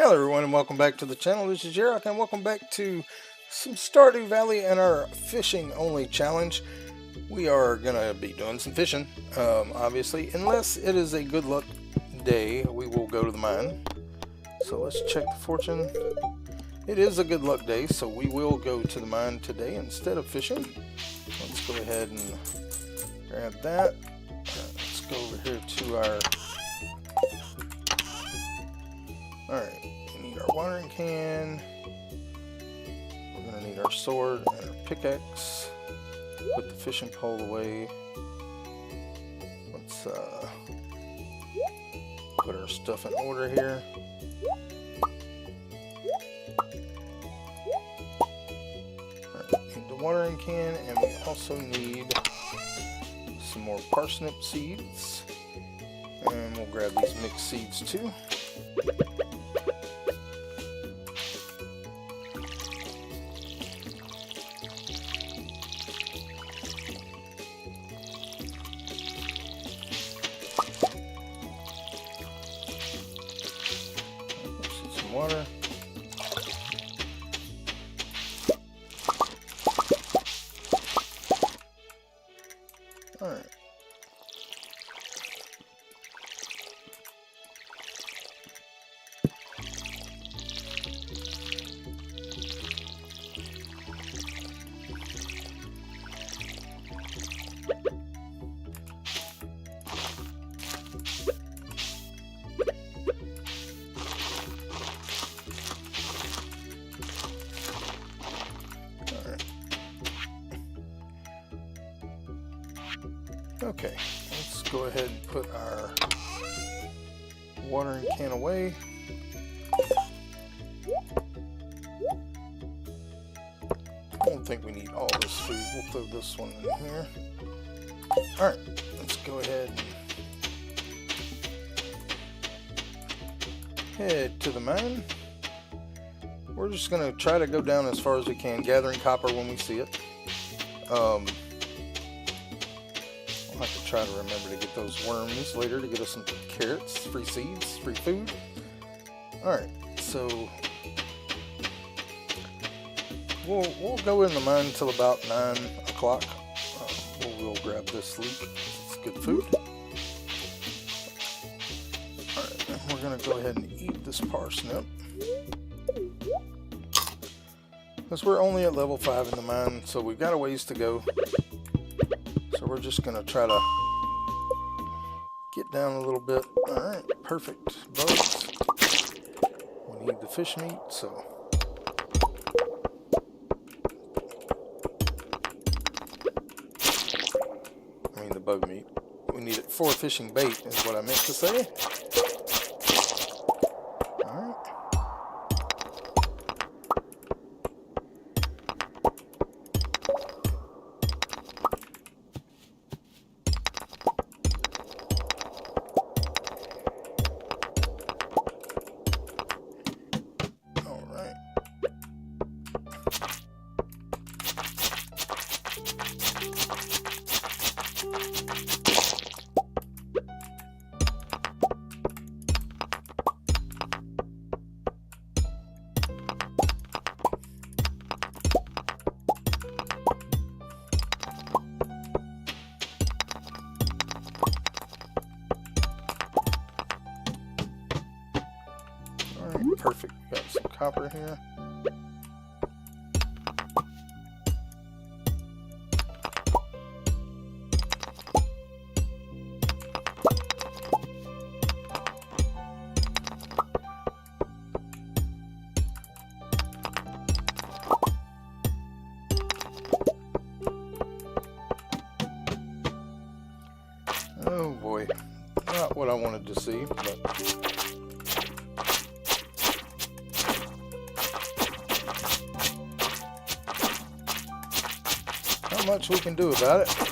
Hello everyone and welcome back to the channel. This is Jarek and welcome back to some Stardew Valley and our fishing only challenge. We are going to be doing some fishing, obviously. Unless it is a good luck day, we will go to the mine. So let's check the fortune. It is a good luck day, so we will go to the mine today instead of fishing. Let's go ahead and grab that. Let's go over here to our... Alright, we need our watering can. We're going to need our sword and our pickaxe. Put the fishing pole away. Let's put our stuff in order here. Alright, need the watering can, and we also need some more parsnip seeds. And we'll grab these mixed seeds too. Water. All right. Okay, let's go ahead and put our watering can away. I don't think we need all this food. We'll throw this one in here. Alright, let's go ahead and head to the mine. We're just going to try to go down as far as we can, gathering copper when we see it. I'll have to try to remember to get those worms later to get us some carrots, free seeds, free food. Alright, so we'll go in the mine until about 9 o'clock. We'll grab this leek. It's good food. Alright, then we're going to go ahead and eat this parsnip. Because we're only at level 5 in the mine, so we've got a ways to go. So we're just going to try to get down a little bit. Alright, perfect. Bugs. We need the fish meat, so... I mean the bug meat. We need it for fishing bait, is what I meant to say. Alright. Perfect. Got some copper here. Oh boy. Not what I wanted to see, but... not much we can do about it.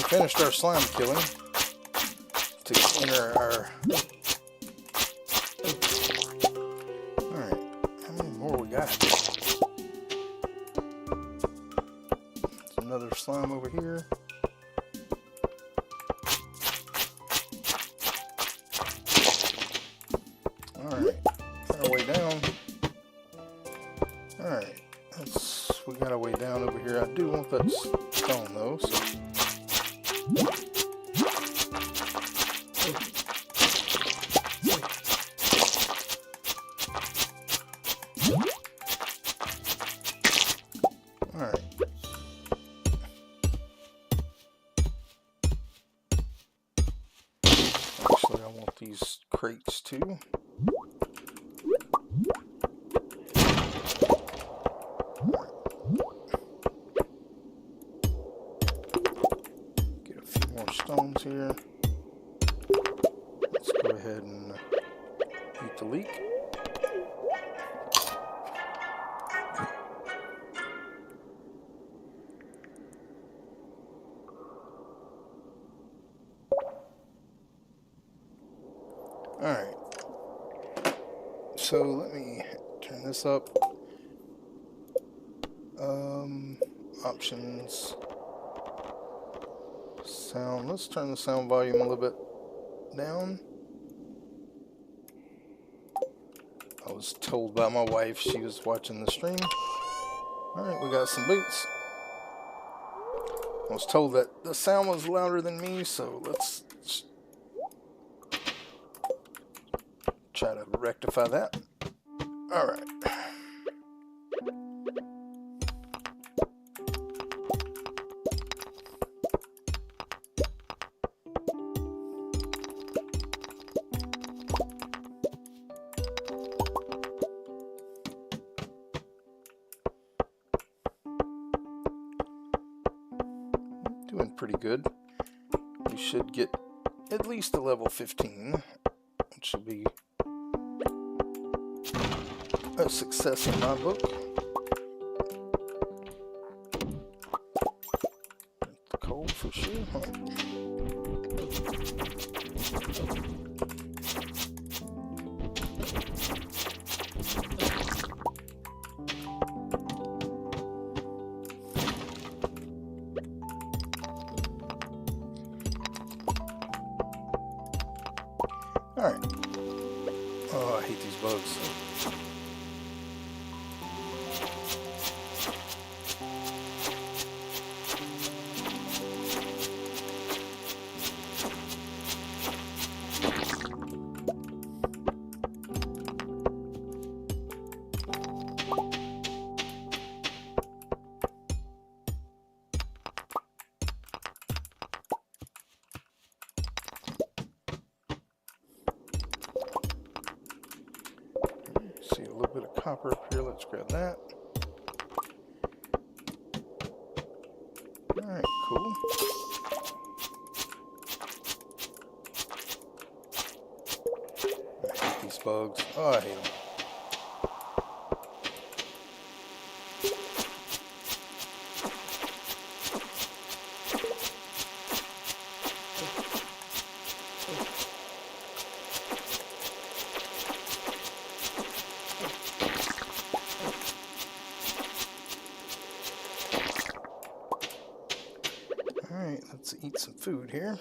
finished our slime killing to enter our... Alright, how many more we got? There's another slime over here. Alright, got our way down. Alright, we got our way down over here. I do want that stone though, so... Alright. Actually, I want these crates too. Get a few more stones here. Let's go ahead and eat the leek. Alright, so let me turn this up. Options, sound, let's turn the sound volume a little bit down. I was told by my wife, she was watching the stream. Alright, we got some boots. I was told that the sound was louder than me, so let's try to rectify that. Alright. Doing pretty good. We should get at least a level 15, which will be a success in my book. The coal for sure, huh? Alright. Oh, I hate these bugs. See a little bit of copper up here. Let's grab that. Alright, cool. I hate these bugs. Oh, I hate them. Alright, let's eat some food here.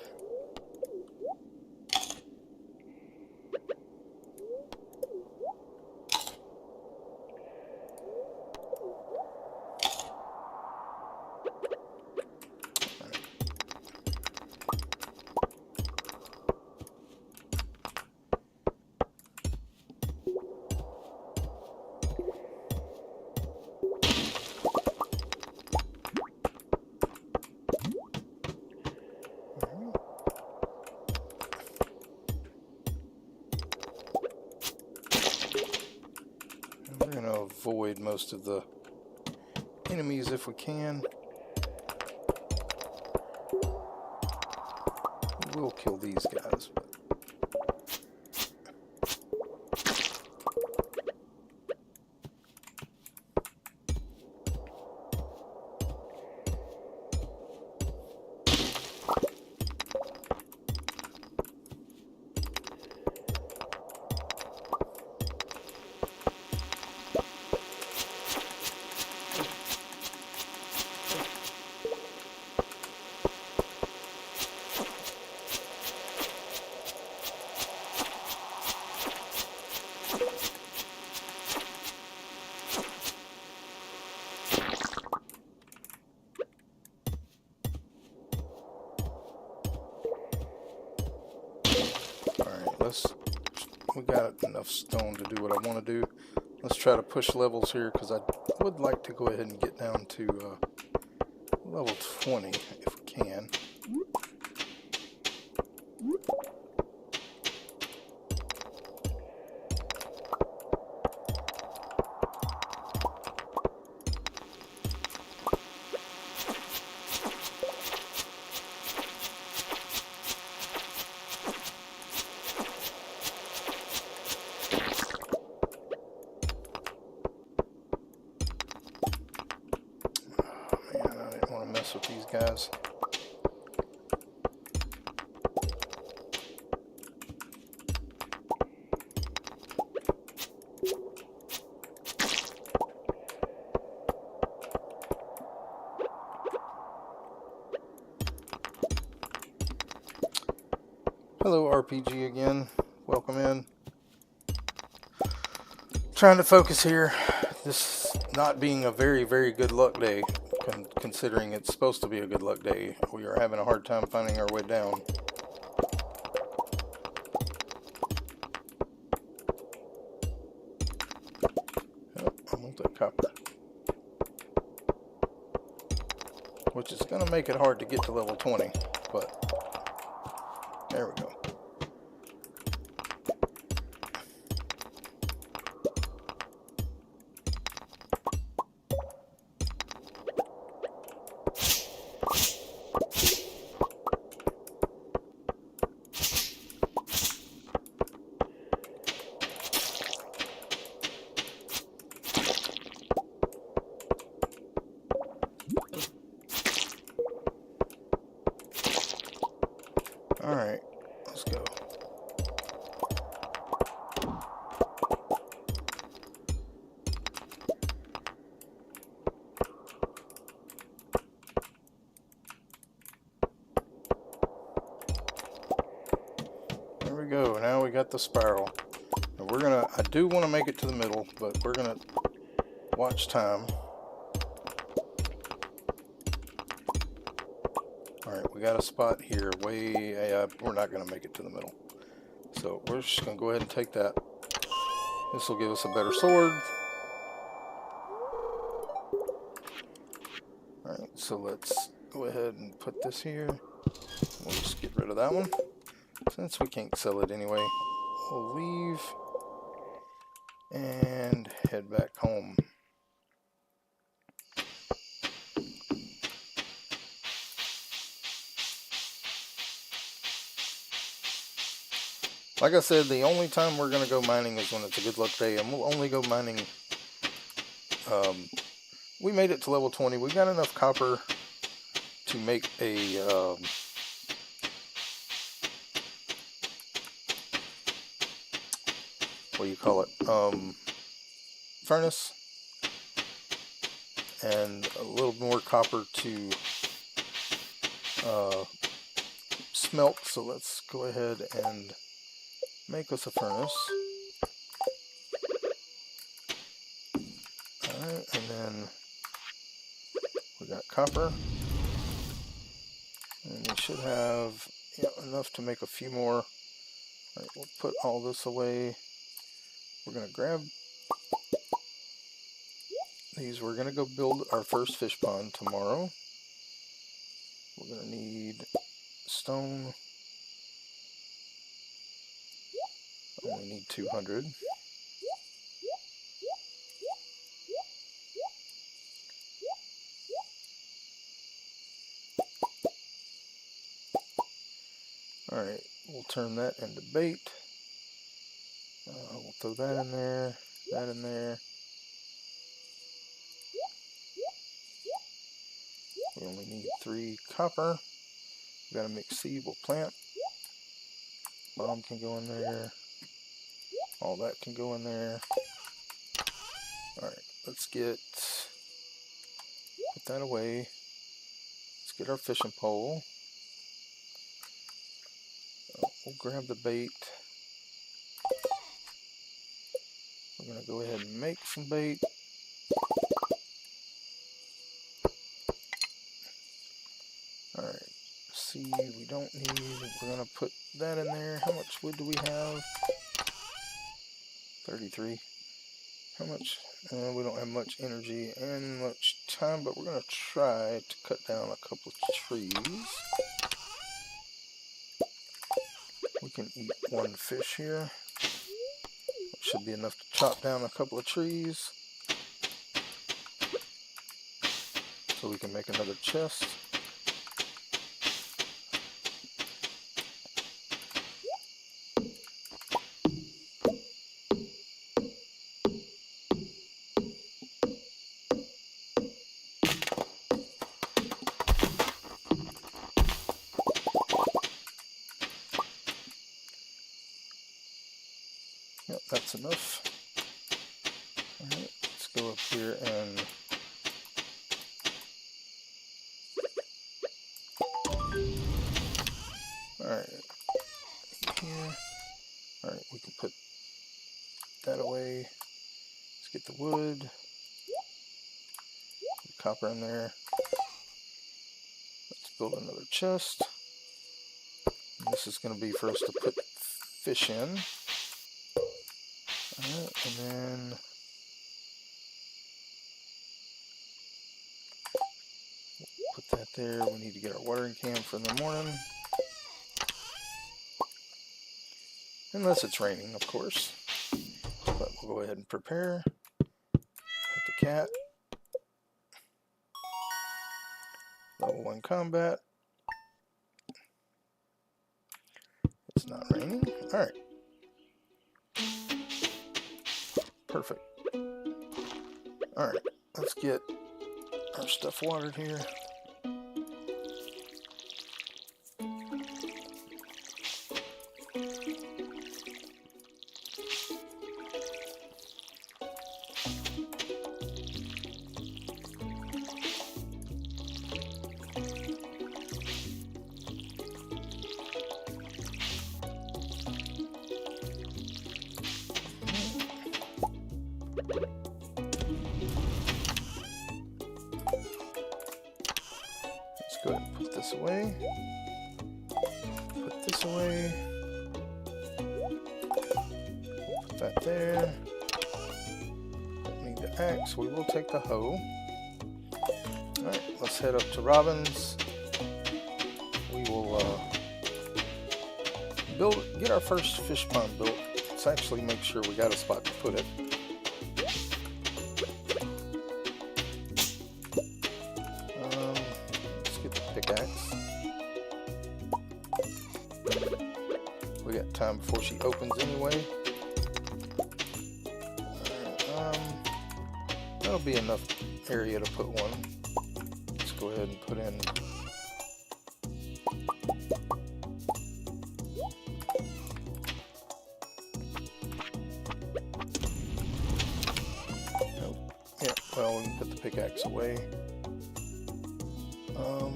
We're going to avoid most of the enemies if we can. We'll kill these guys. we got enough stone to do what I want to do. Let's try to push levels here because I would like to go ahead and get down to level 20 if we can. With these guys. Hello RPG again, welcome in. Trying to focus here, this not being a very good luck day. Considering it's supposed to be a good luck day, we are having a hard time finding our way down. Oh, I want that copper. Which is going to make it hard to get to level 20, but there we go. Alright, let's go. There we go, now we got the spiral. And we're gonna, I do want to make it to the middle, but we're gonna watch time. Alright, we got a spot here way, we're not going to make it to the middle. So we're just going to go ahead and take that. This will give us a better sword. Alright, so let's go ahead and put this here. We'll just get rid of that one. Since we can't sell it anyway, we'll leave and head back home. Like I said, the only time we're going to go mining is when it's a good luck day, and we'll only go mining. We made it to level 20. We got enough copper to make a what do you call it? Furnace, and a little more copper to smelt. So let's go ahead and make us a furnace. Alright, and then we got copper. And we should have enough to make a few more. Alright, we'll put all this away. We're going to grab these. We're going to go build our first fish pond tomorrow. We're going to need stone. We need 200. Alright, we'll turn that into bait. We'll throw that in there, that in there. We only need 3 copper. We got a mixed seed, we'll plant. Bomb can go in there. All that can go in there. Alright, let's put that away. Let's get our fishing pole. We'll grab the bait. We're going to go ahead and make some bait. Alright, see, we don't need, we're going to put that in there. How much wood do we have? 33. How much? We don't have much energy and much time, but we're going to try to cut down a couple of trees. We can eat one fish here. It should be enough to chop down a couple of trees. So we can make another chest. Yep, that's enough. Alright, let's go up here and alright, here. Alright, we can put that away. Let's get the wood, the copper in there. Let's build another chest. And this is going to be for us to put fish in. Alright, and then put that there. We need to get our watering can for the morning. Unless it's raining, of course. But we'll go ahead and prepare. Hit the cat. Level 1 combat. It's not raining. Alright. Perfect. Alright, let's get our stuff watered here. Let's go ahead and put this away. Put this away. Put that there. Don't need the axe. We will take the hoe. Alright, let's head up to Robin's. We will get our first fish pond built. Let's actually make sure we got a spot to put it. Let's get the pickaxe. We got time before she opens anyway. That'll be enough area to put one. Let's go ahead and put in. Yeah, well, we can put the pickaxe away. I'll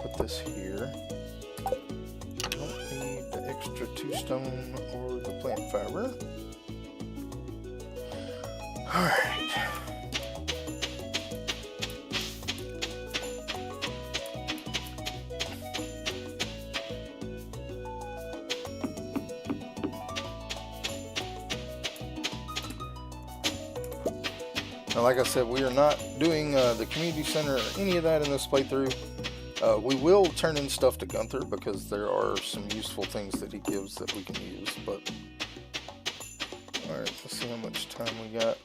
put this here. Don't need the extra 2 stone or the plant fiber. Alright. Now, like I said, we are not doing the community center or any of that in this playthrough. We will turn in stuff to Gunther because there are some useful things that he gives that we can use. But alright, let's see how much time we got.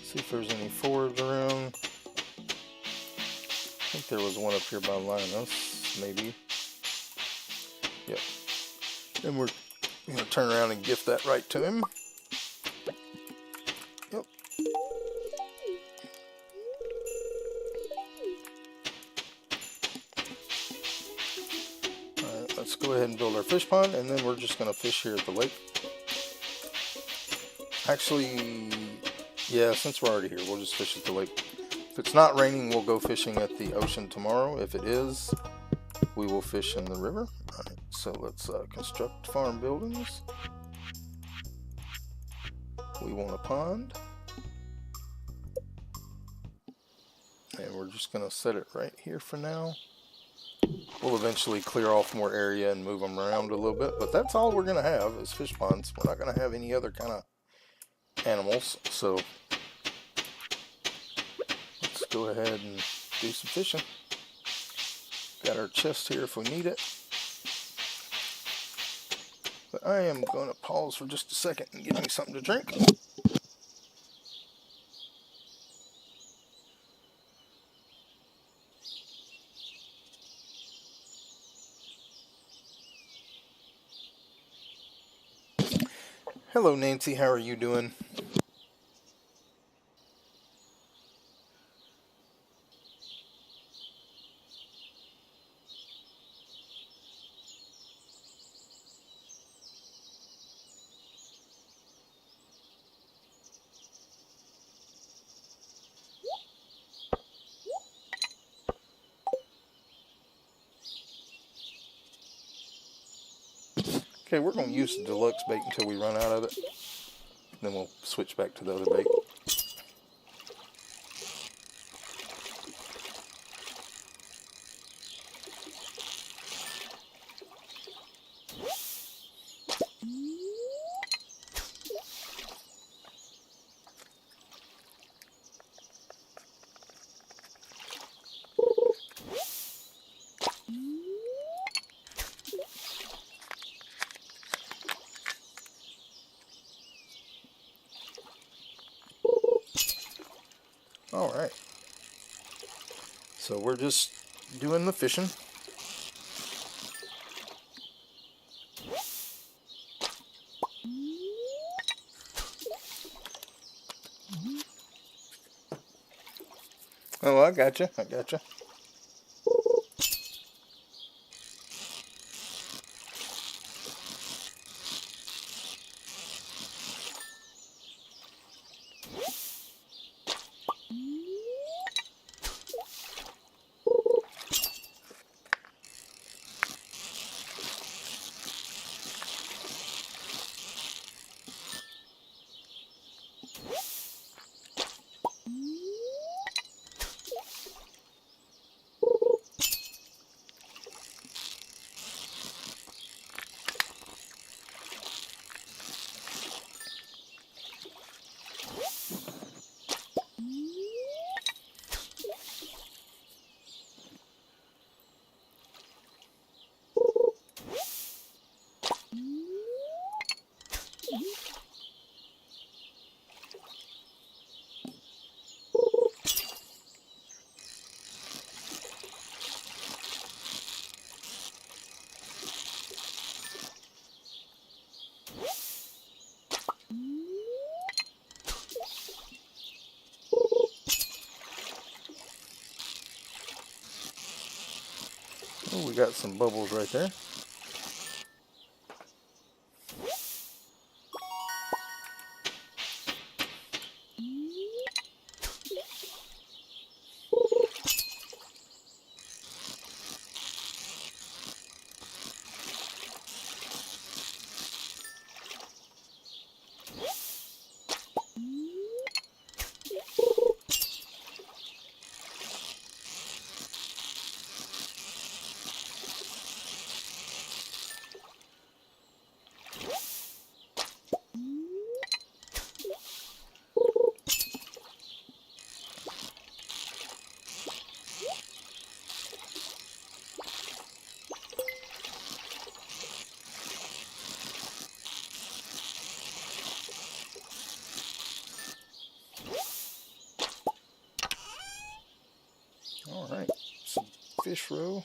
See if there's any forage around. I think there was one up here by Linus, maybe. Yep. And we're going to turn around and gift that right to him. Yep. Alright, let's go ahead and build our fish pond, and then we're just going to fish here at the lake. Actually, yeah, since we're already here, we'll just fish at the lake. If it's not raining, we'll go fishing at the ocean tomorrow. If it is, we will fish in the river. Alright, so let's construct farm buildings. We want a pond. And we're just going to set it right here for now. We'll eventually clear off more area and move them around a little bit, but that's all we're going to have is fish ponds. We're not going to have any other kind of animals, so let's go ahead and do some fishing. Got our chest here if we need it. But I am going to pause for just a second and get me something to drink. Hello Nancy, how are you doing? Okay, we're going to use the deluxe bait until we run out of it. Then we'll switch back to the other bait. Alright, so we're just doing the fishing. Oh, I gotcha, I gotcha. Oh, we got some bubbles right there. Alright, some fish roe.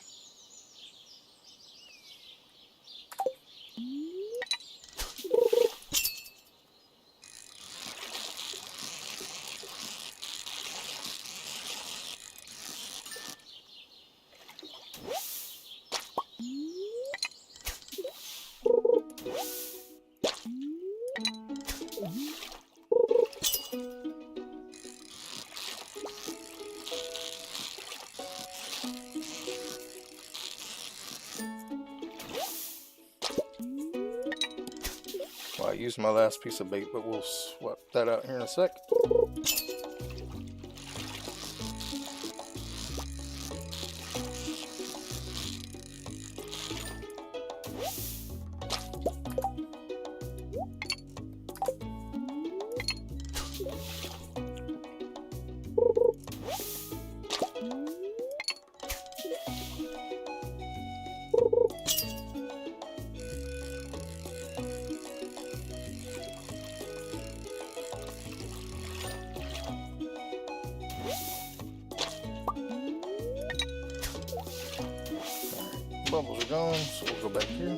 Well, I used my last piece of bait, but we'll swap that out here in a sec. Bubbles are gone, so we'll go back here.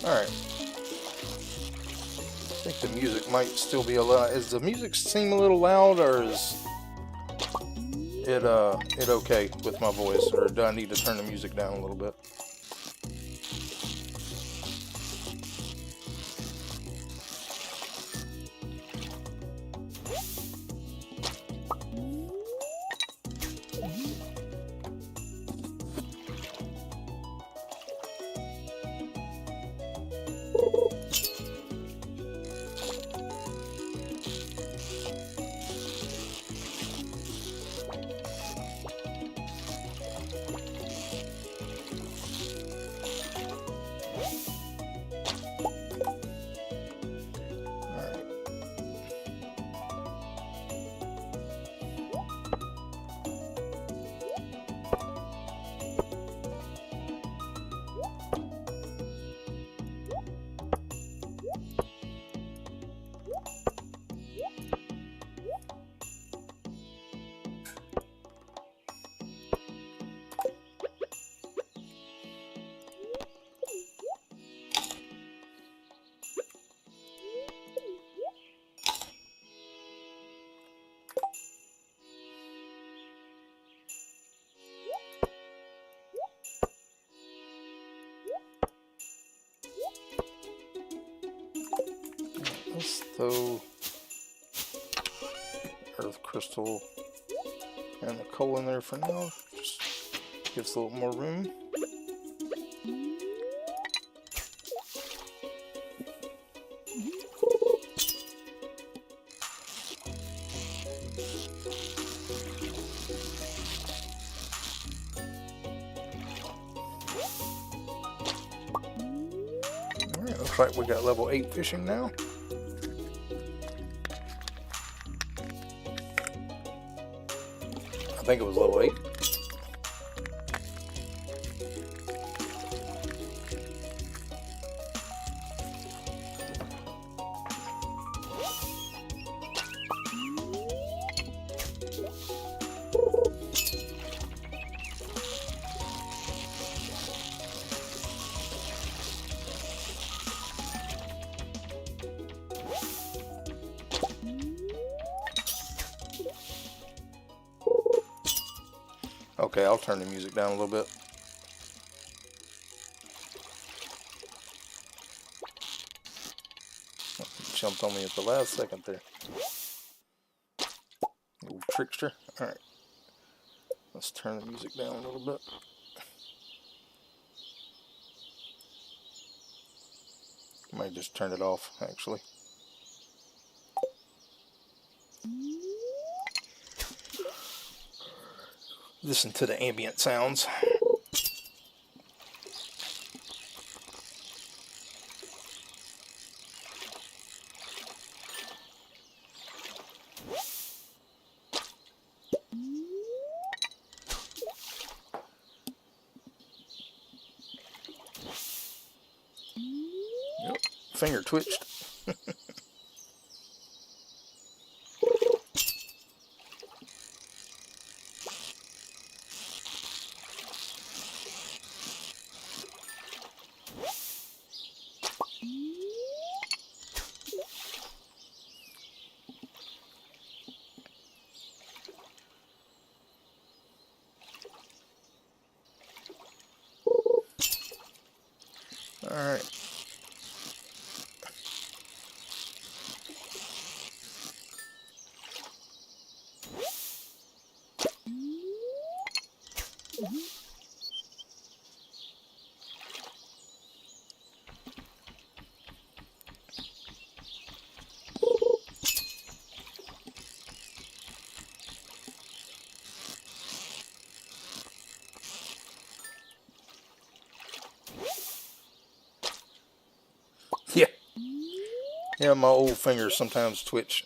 Alright. I think the music might still be a lot. Does the music seem a little loud, or is it okay with my voice, or do I need to turn the music down a little bit? Let's throw earth crystal and the coal in there for now. Just gives a little more room. Alright, looks like we got level 8 fishing now. I think it was level 8. Okay, I'll turn the music down a little bit. Jumped on me at the last second there. Little trickster. Alright. Let's turn the music down a little bit. Might just turn it off, actually. Listen to the ambient sounds. Yep, finger twitched. Alright. Yeah, my old fingers sometimes twitch.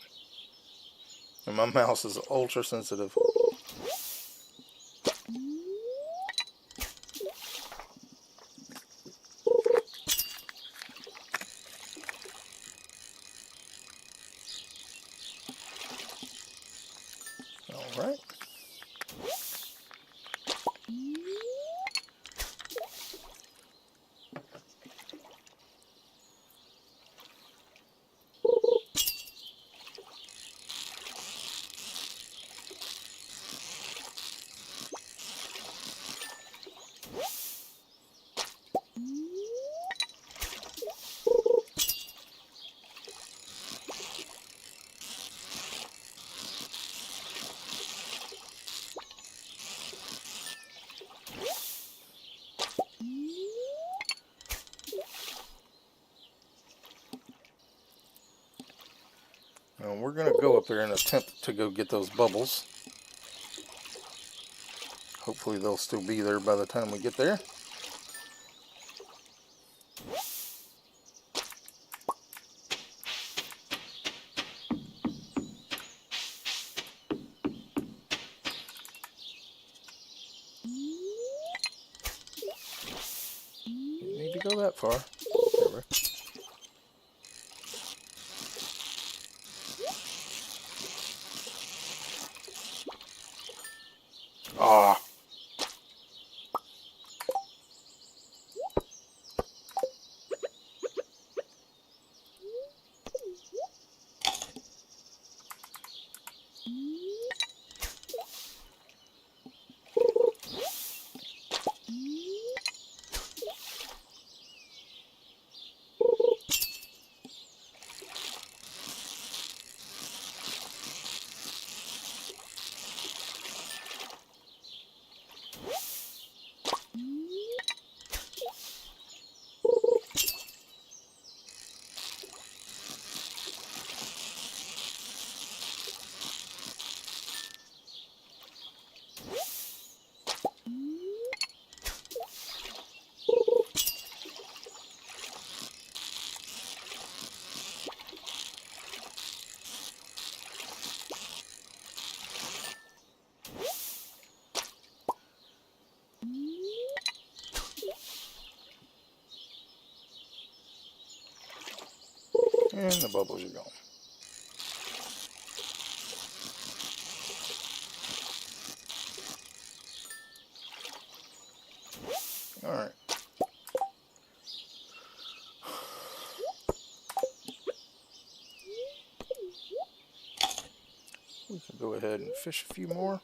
And my mouse is ultra sensitive. Alright. Now we're going to go up there and attempt to go get those bubbles. Hopefully they'll still be there by the time we get there. Didn't need to go that far. There we go. Ah. And the bubbles are gone. Alright. We can go ahead and fish a few more.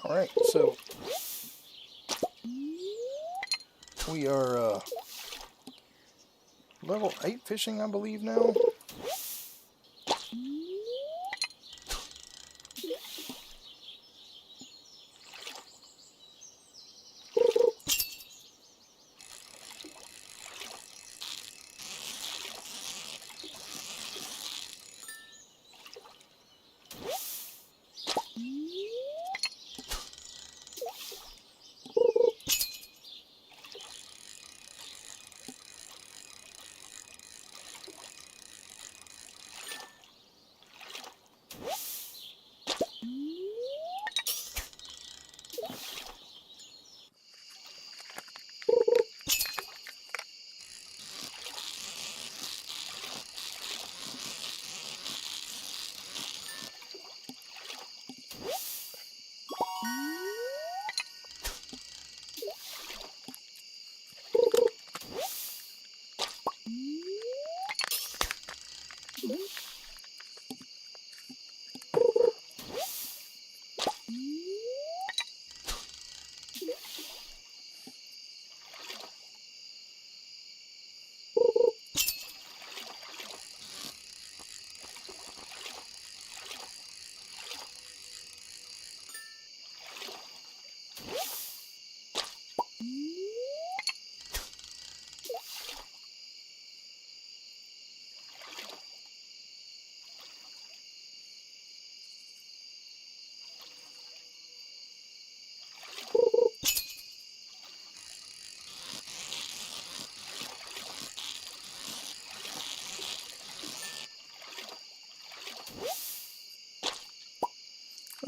Alright, so we are level 8 fishing, I believe, now.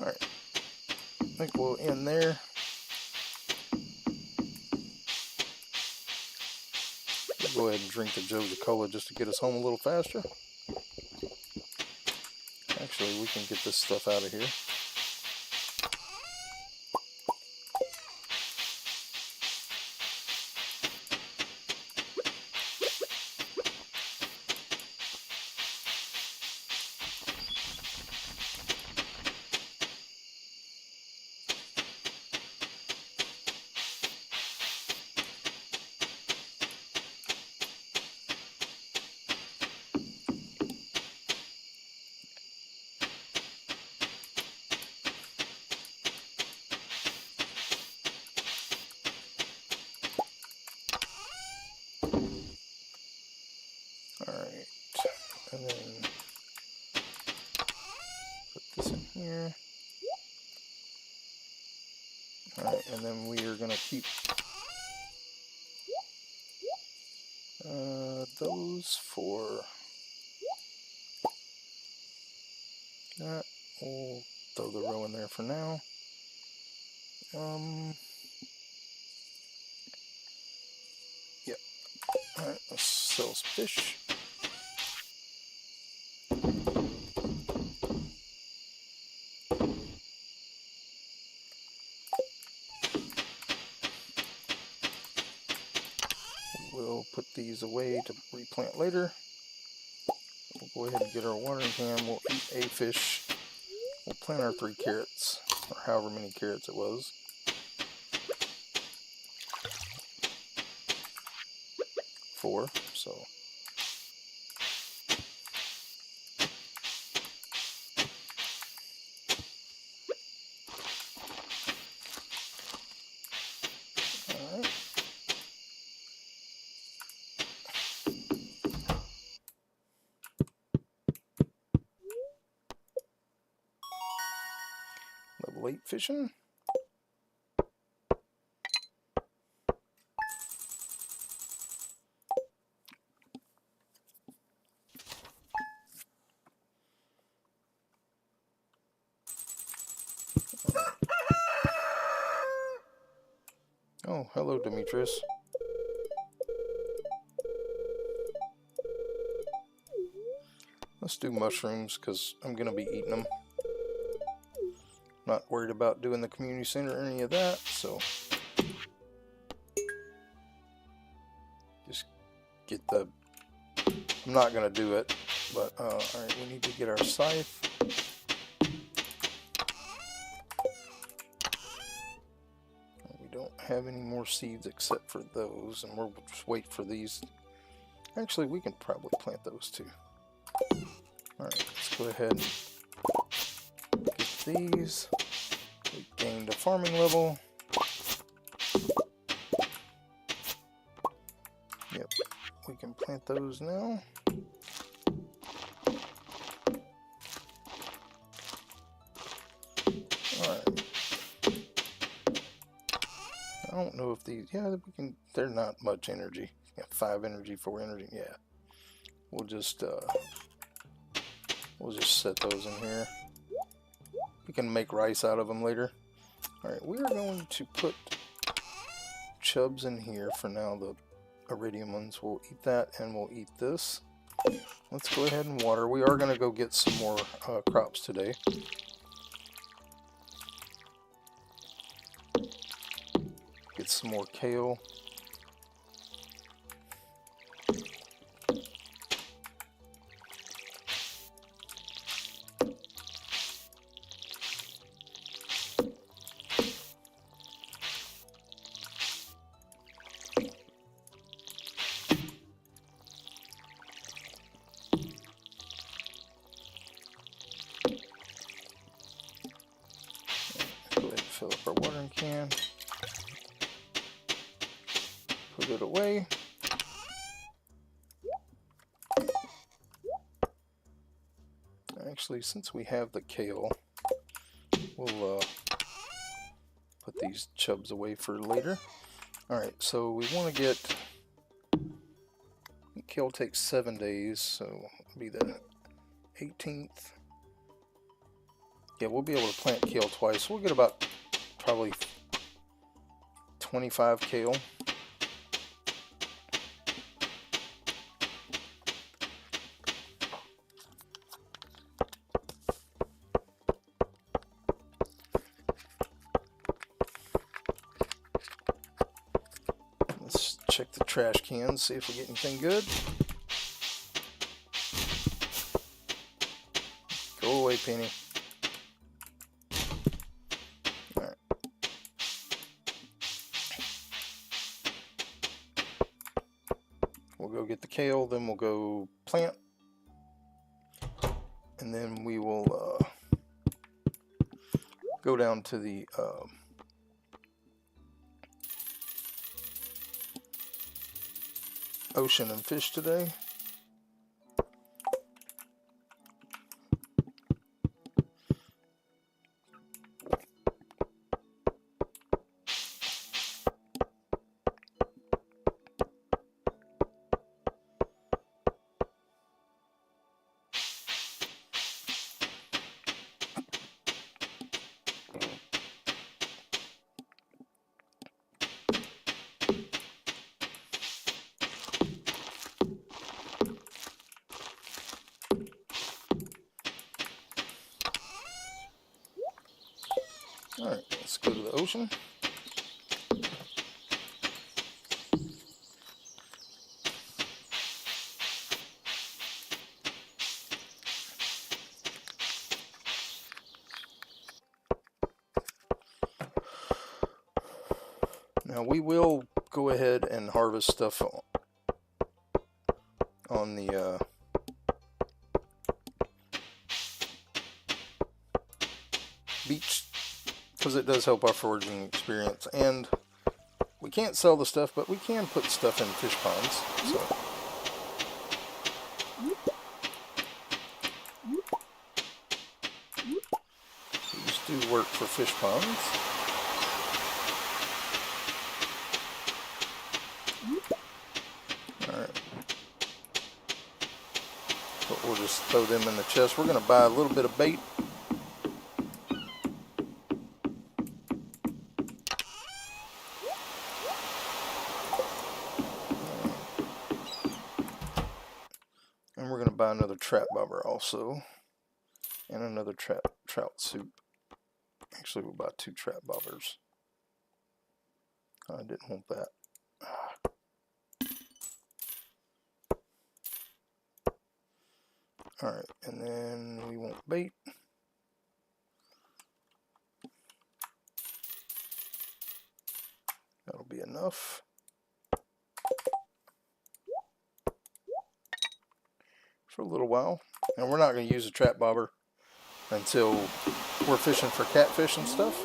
Alright, I think we'll end there. We'll go ahead and drink the jugs of cola just to get us home a little faster. Actually, we can get this stuff out of here. Alright, and then put this in here. Alright, and then we are going to keep those for that. We'll throw the row in there for now. Yep. Alright, let's sell some fish. We'll put these away to replant later. We'll go ahead and get our watering can. We'll eat a fish. We'll plant our 3 carrots, or however many carrots it was. Four, so. Alright. Level 8 fishing. Oh, hello, Demetrius. Let's do mushrooms, because I'm going to be eating them. Not worried about doing the community center or any of that, so just get the... I'm not going to do it, but alright, we need to get our scythe. We don't have any more seeds except for those, and we'll just wait for these. Actually, we can probably plant those too. Alright, let's go ahead and get these. We gained a farming level. Yep, we can plant those now. Alright. I don't know if these, yeah, we can, they're not much energy. Yeah, 5 energy, 4 energy, yeah. We'll just set those in here. We can make rice out of them later. Alright, we are going to put chubs in here for now, the iridium ones. We'll eat that and we'll eat this. Let's go ahead and water. We are going to go get some more crops today. Get some more kale. Go ahead and fill up our watering can. Put it away. Actually, since we have the kale, we'll put these chubs away for later. Alright, so we want to get... Kale takes 7 days, so it'll be the 18th. Yeah, we'll be able to plant kale twice. We'll get about probably 25 kale. Let's check the trash cans, see if we get anything good. Go away, Penny. Alright. We'll go get the kale, then we'll go plant. And then we will go down to the ocean and fish today. Alright, let's go to the ocean. Now we will go ahead and harvest stuff on the beach, because it does help our foraging experience. And we can't sell the stuff, but we can put stuff in fish ponds. So these do work for fish ponds. Alright. But we'll just throw them in the chest. We're going to buy a little bit of bait. And we're going to buy another trap bobber also. And another trout soup. Actually, we'll buy 2 trap bobbers. I didn't want that. Alright, and then we want bait. That'll be enough. For a little while. And we're not going to use a trap bobber until we're fishing for catfish and stuff.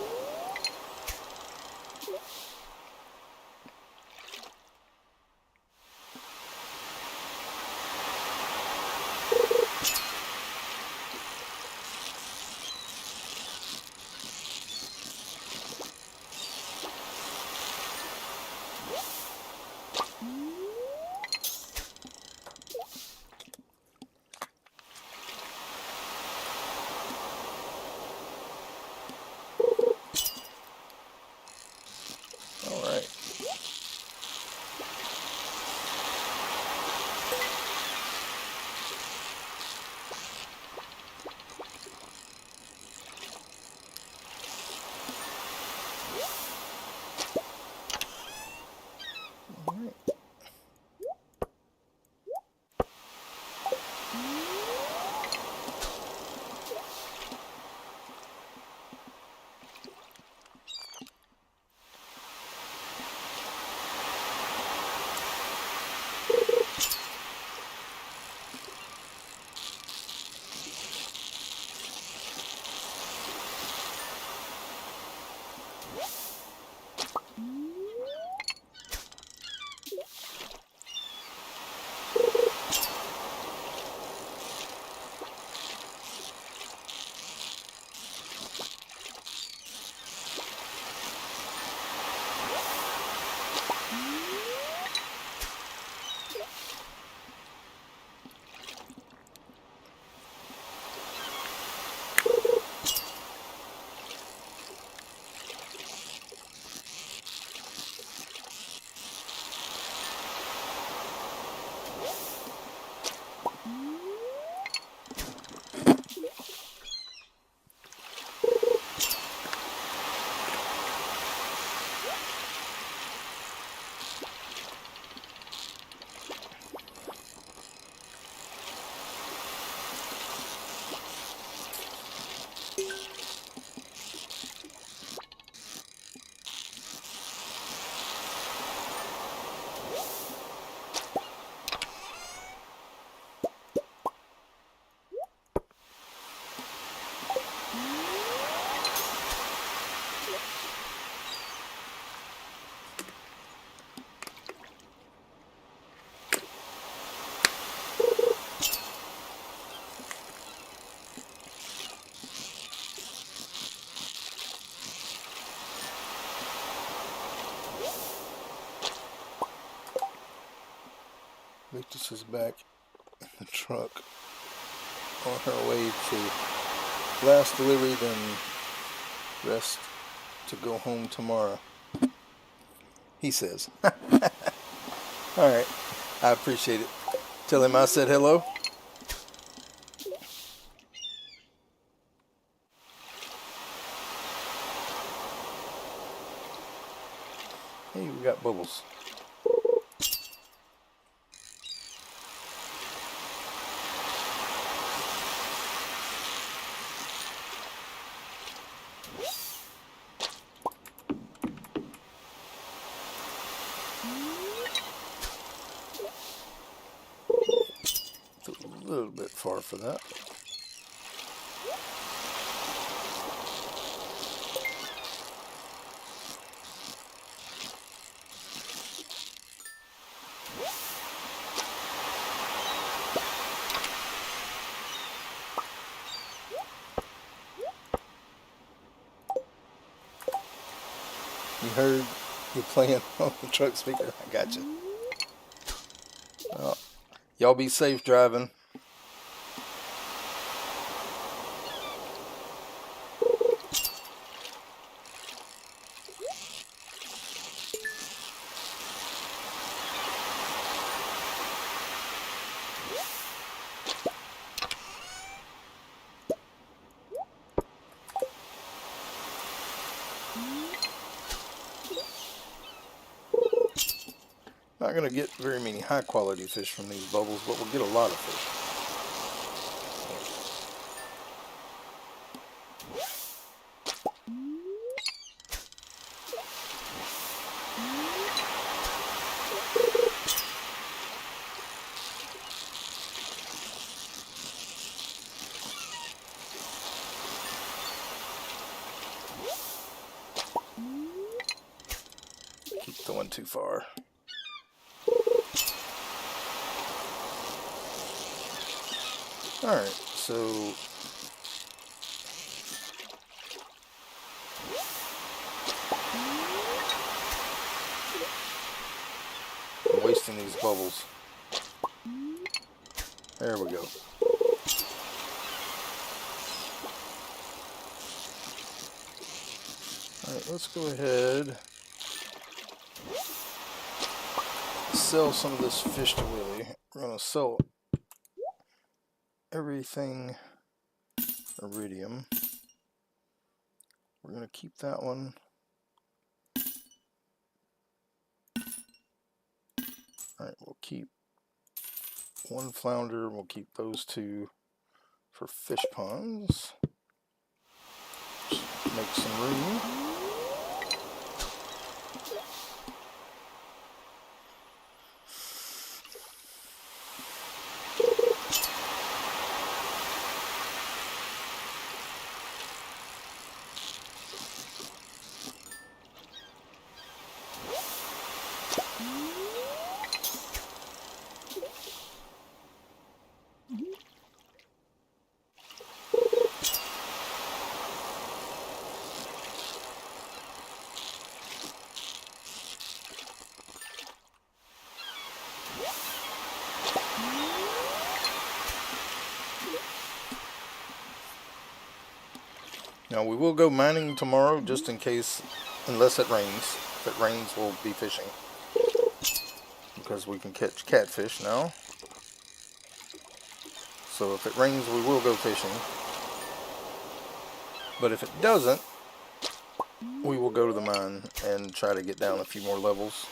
Alice is back in the truck on her way to last delivery, then rest to go home tomorrow. He says. Alright, I appreciate it. Tell him I said hello. Hey, we got bubbles. It's a little bit far for that. You heard you playing on the truck speaker? I got you. Well, y'all be safe driving. Not going to get very many high quality fish from these bubbles, but we'll get a lot of fish. Keep going too far. Alright, so I'm wasting these bubbles. There we go. Alright, let's go ahead. Sell some of this fish to Willie. We're going to sell everything iridium. We're going to keep that one. Alright, we'll keep one flounder. We'll keep those two for fish ponds. Just make some room. Now we will go mining tomorrow just in case, unless it rains. If it rains, we'll be fishing. Because we can catch catfish now. So if it rains, we will go fishing. But if it doesn't, we will go to the mine and try to get down a few more levels.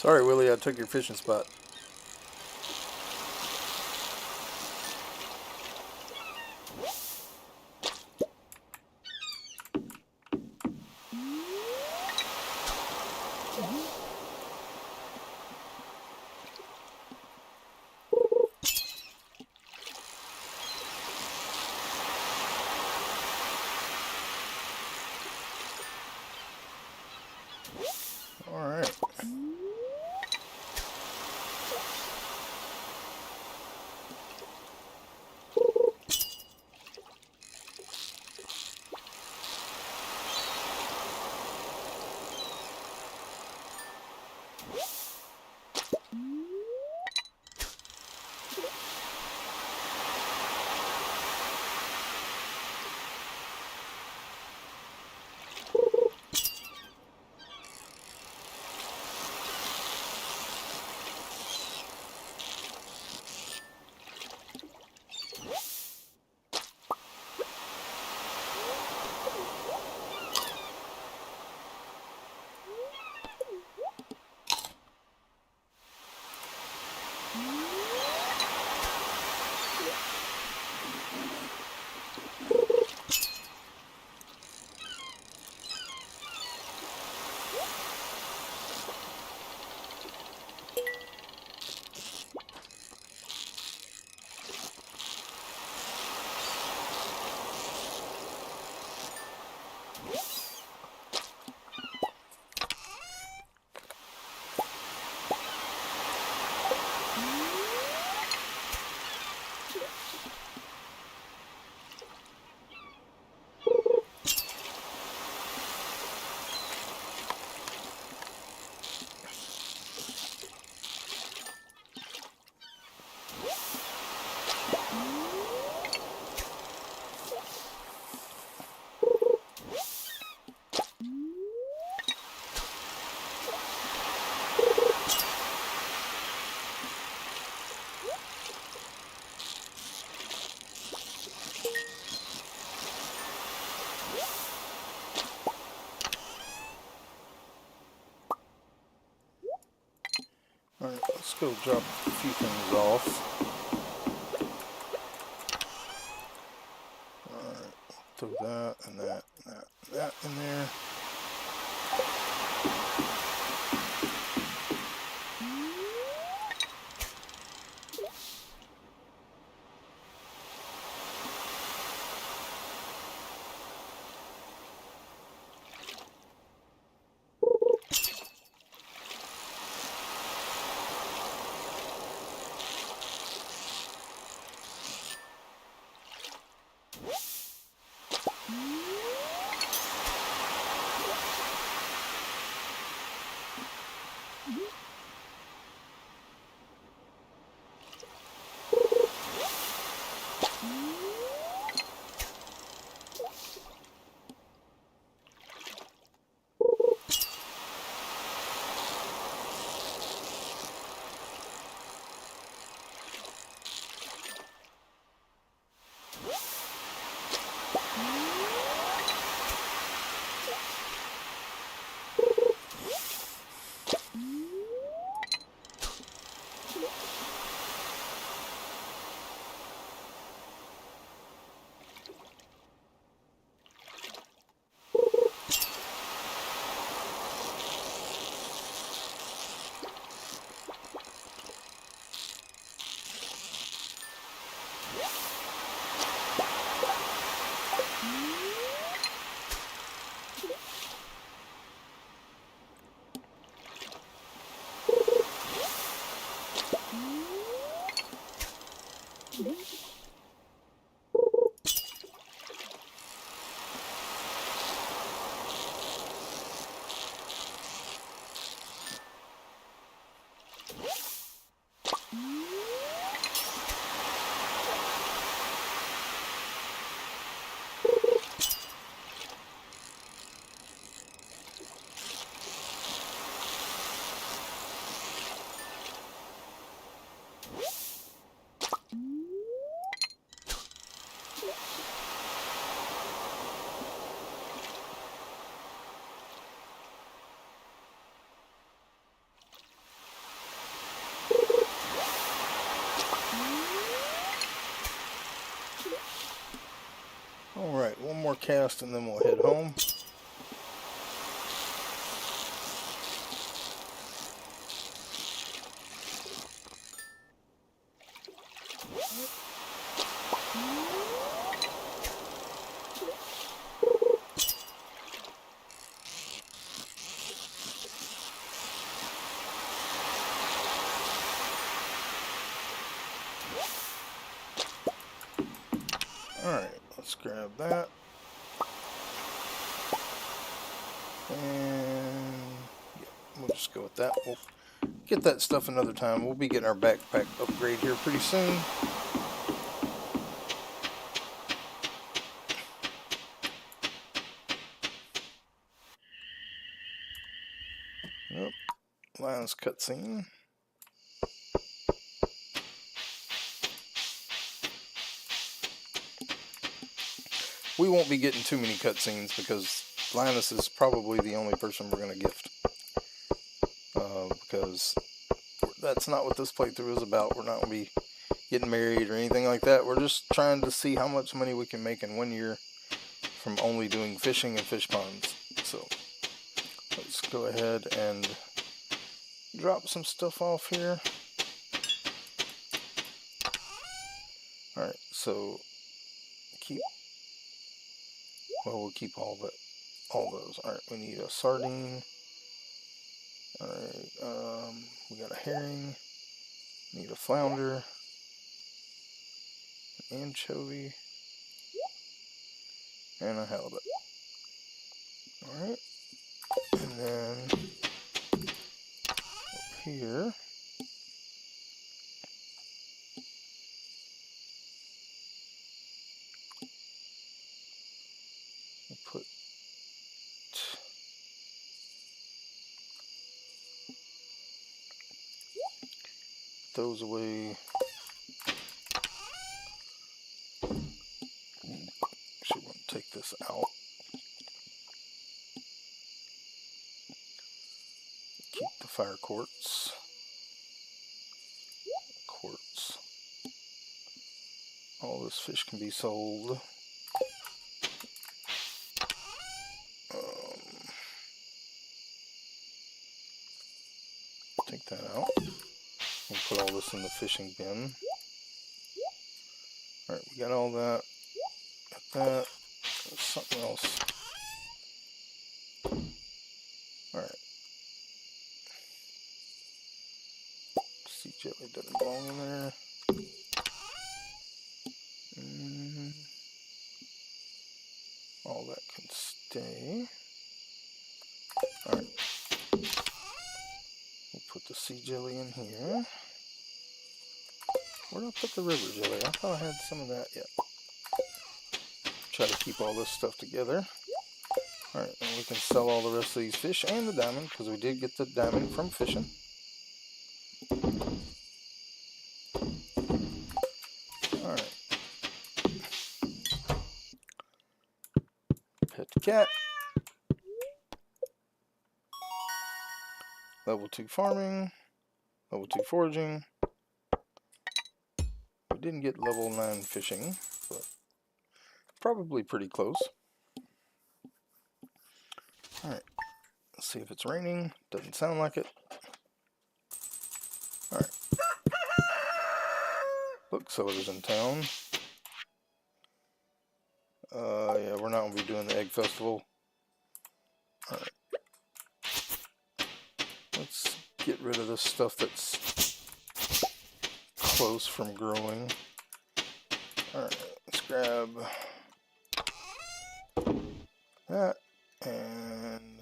Sorry, Willie, I took your fishing spot. All right. Alright, let's go drop a few things off. Alright, throw that and that and that and that in there. more cast and then we'll head home. Alright, let's grab that. And yeah, we'll just go with that. We'll get that stuff another time. We'll be getting our backpack upgrade here pretty soon. Yep, last cutscene. We won't be getting too many cutscenes because Linus is probably the only person we're going to gift. Because that's not what this playthrough is about. We're not going to be getting married or anything like that. We're just trying to see how much money we can make in 1 year from only doing fishing and fish ponds. So let's go ahead and drop some stuff off here. Alright, so we'll keep all those. Alright, we need a sardine. Alright, we got a herring. Need a flounder. An anchovy. And a halibut. Alright. And then up here we'll put those away. Actually, want to take this out. Keep the fire quartz. All this fish can be sold. Take that out. We'll put all this in the fishing bin. Alright, we got all that. Got that. There's something else. Alright. Sea jelly doesn't belong in there. All that can stay. Alright. We'll put the sea jelly in here. Where did I put the river jelly? I thought I had some of that yet. Try to keep all this stuff together. Alright, and we can sell all the rest of these fish and the diamond, because we did get the diamond from fishing. Alright. Pet the cat. Level 2 farming. Level 2 foraging. We didn't get level 9 fishing, but probably pretty close. Alright, let's see if it's raining. Doesn't sound like it. Alright. Bookseller's in town. Yeah, we're not going to be doing the egg festival. Alright. Let's get rid of this stuff that's close from growing. Alright, let's grab that, and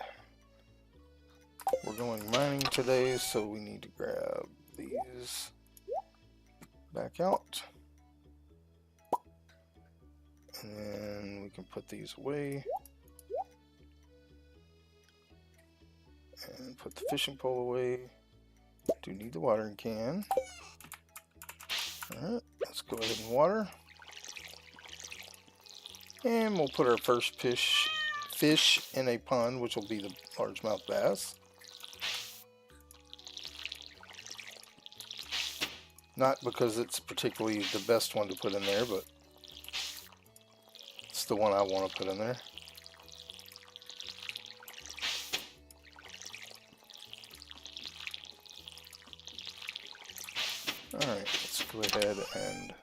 we're going mining today, so we need to grab these back out, and then we can put these away and put the fishing pole away. Do need the watering can. Alright, let's go ahead and water. And we'll put our first fish in a pond, which will be the largemouth bass. Not because it's particularly the best one to put in there, but That's the one I want to put in there. Alright, let's go ahead and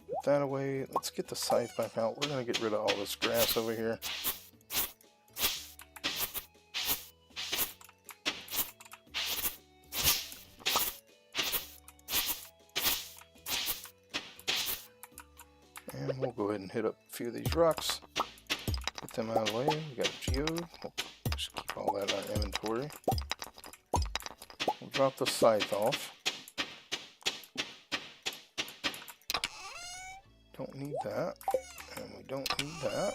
put that away. Let's get the scythe back out. We're going to get rid of all this grass over here. And we'll go ahead and hit up a few of these rocks. Get them out of the way. We got a geode. We'll just keep all that in our inventory. We'll drop the scythe off. Don't need that. And we don't need that.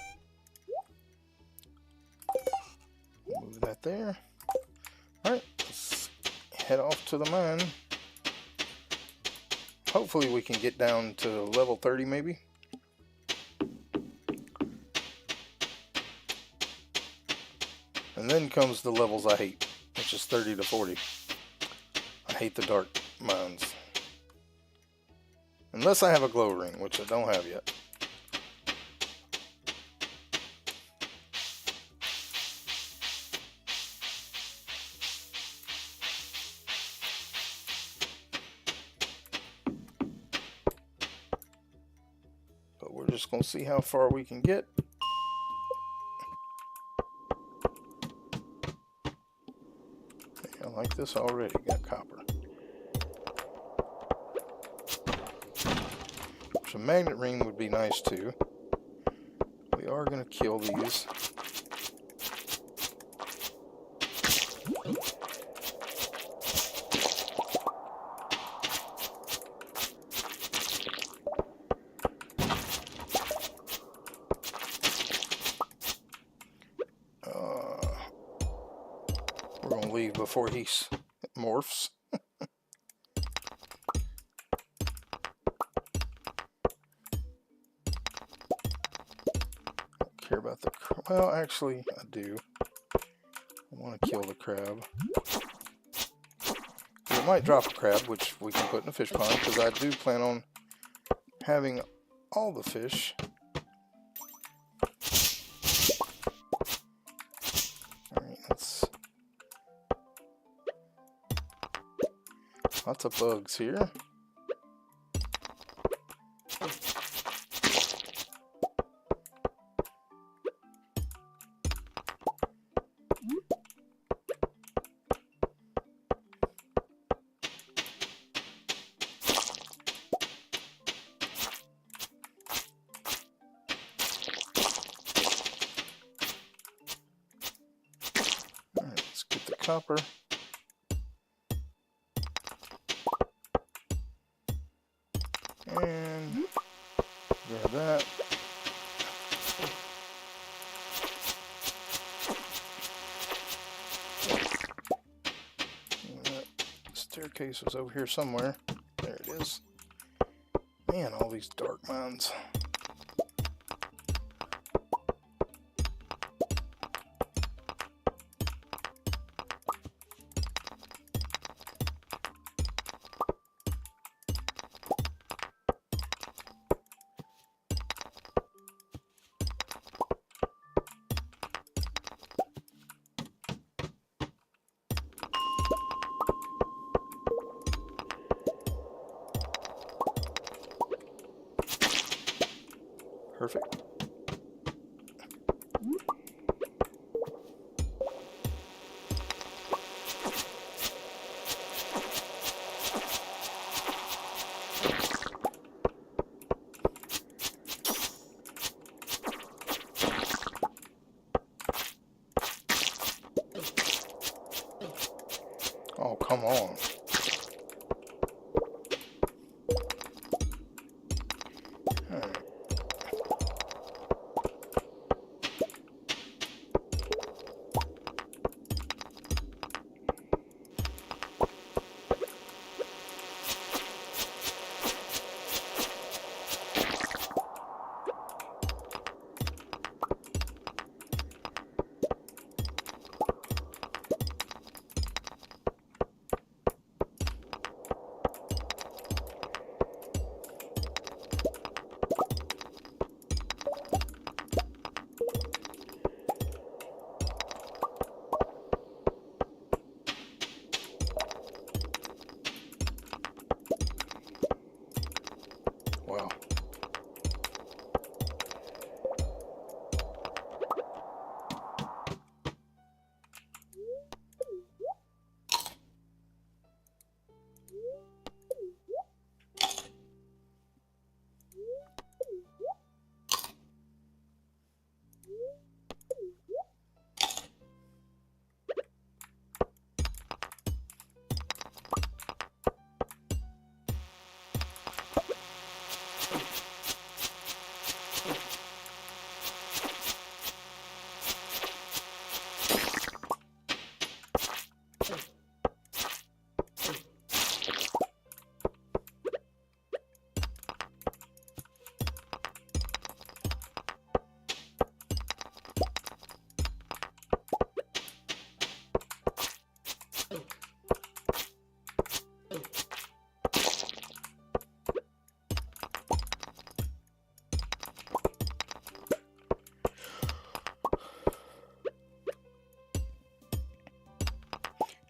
Move that there. Alright, let's head off to the mine. Hopefully we can get down to level 30 maybe. And then comes the levels I hate, which is 30 to 40. I hate the dark mines. Unless I have a glow ring, which I don't have yet. But we're just going to see how far we can get. I like this already. Got copper. So a magnet ring would be nice too. We are going to kill these. We're going to leave before he morphs. Care about the crab. Well, actually, I do. I want to kill the crab. We might drop a crab, which we can put in a fish pond, because I do plan on having all the fish. Alright, that's lots of bugs here. Copper. And grab that. That staircase was over here somewhere. There it is. Man, all these dark mines. Perfect. Oh, come on.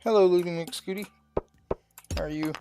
Hello, Looty McScooty. How are you?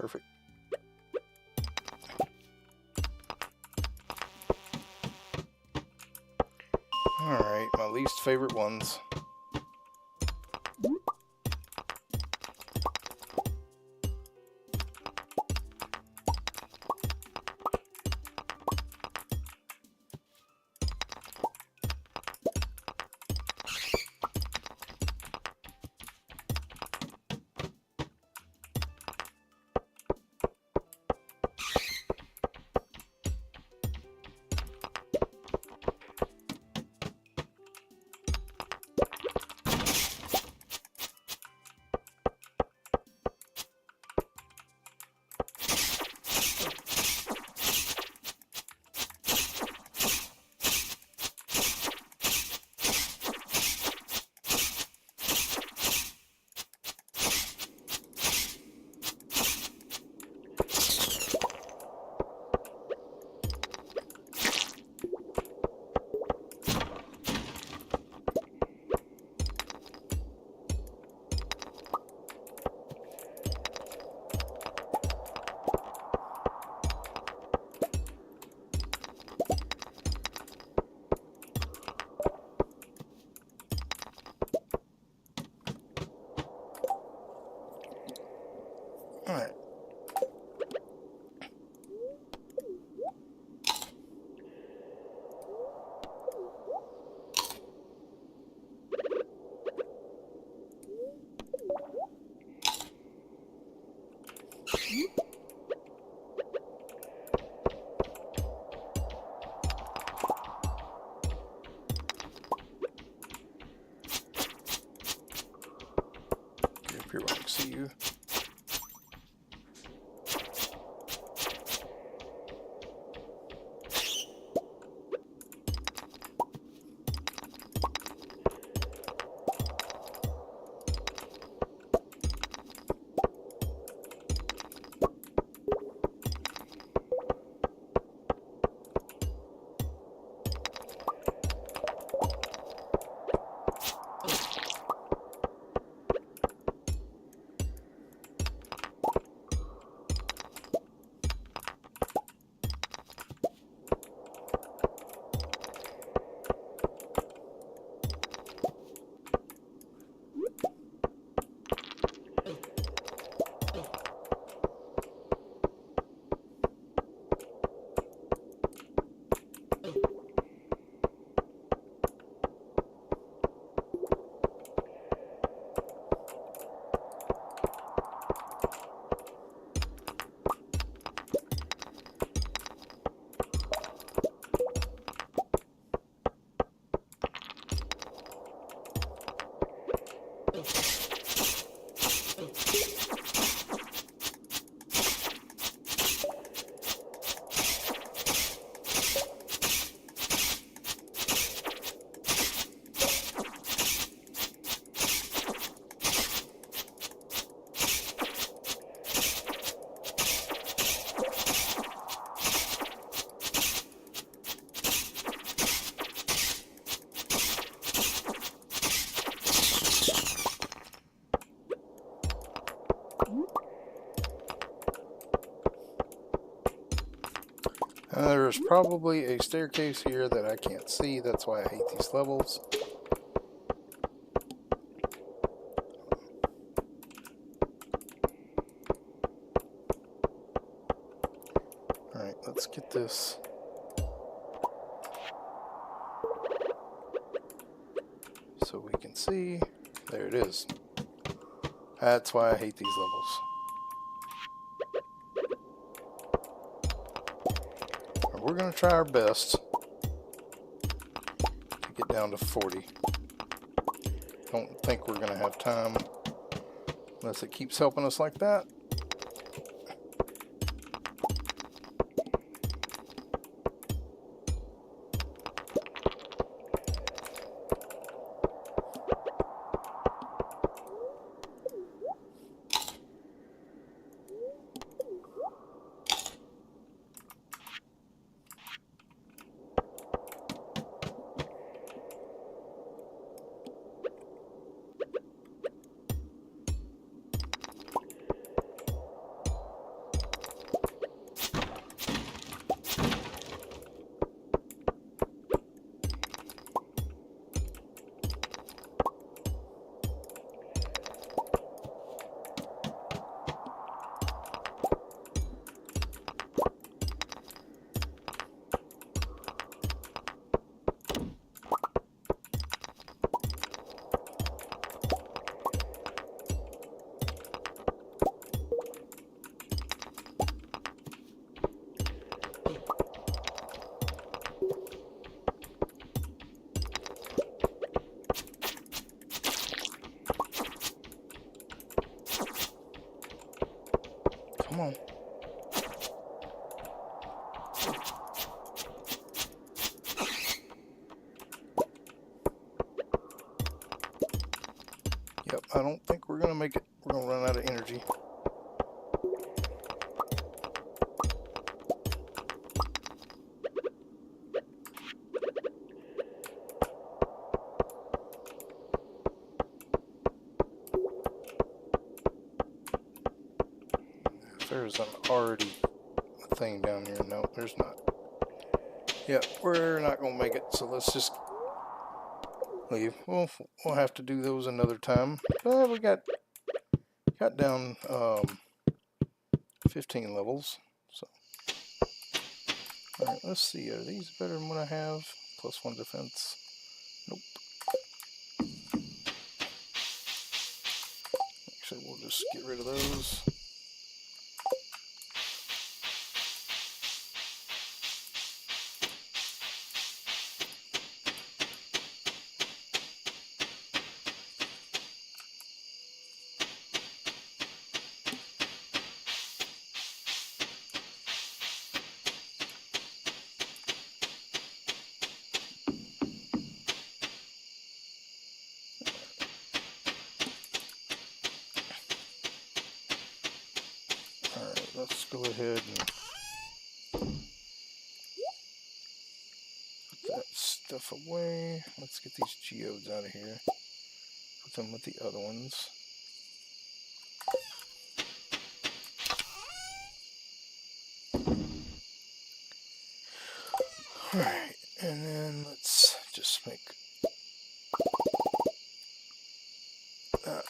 Perfect. Alright, my least favorite ones. Alright. Get up here where I can see you. There's probably a staircase here that I can't see. That's why I hate these levels. Alright, let's get this. Let's see. There it is. That's why I hate these levels. We're going to try our best to get down to 40. Don't think we're going to have time unless it keeps helping us like that. Come on. Yep, I don't think we're going to make it. We're going to run out of energy. There's an already thing down here. No, there's not. Yep, we're not going to make it, so let's just leave. We'll have to do those another time. But we got down 15 levels. So, all right, let's see. Are these better than what I have? +1 defense. Nope. Actually, we'll just get rid of those. Let's go ahead and put that stuff away. Let's get these geodes out of here. Put them with the other ones. Alright, and then let's just make that.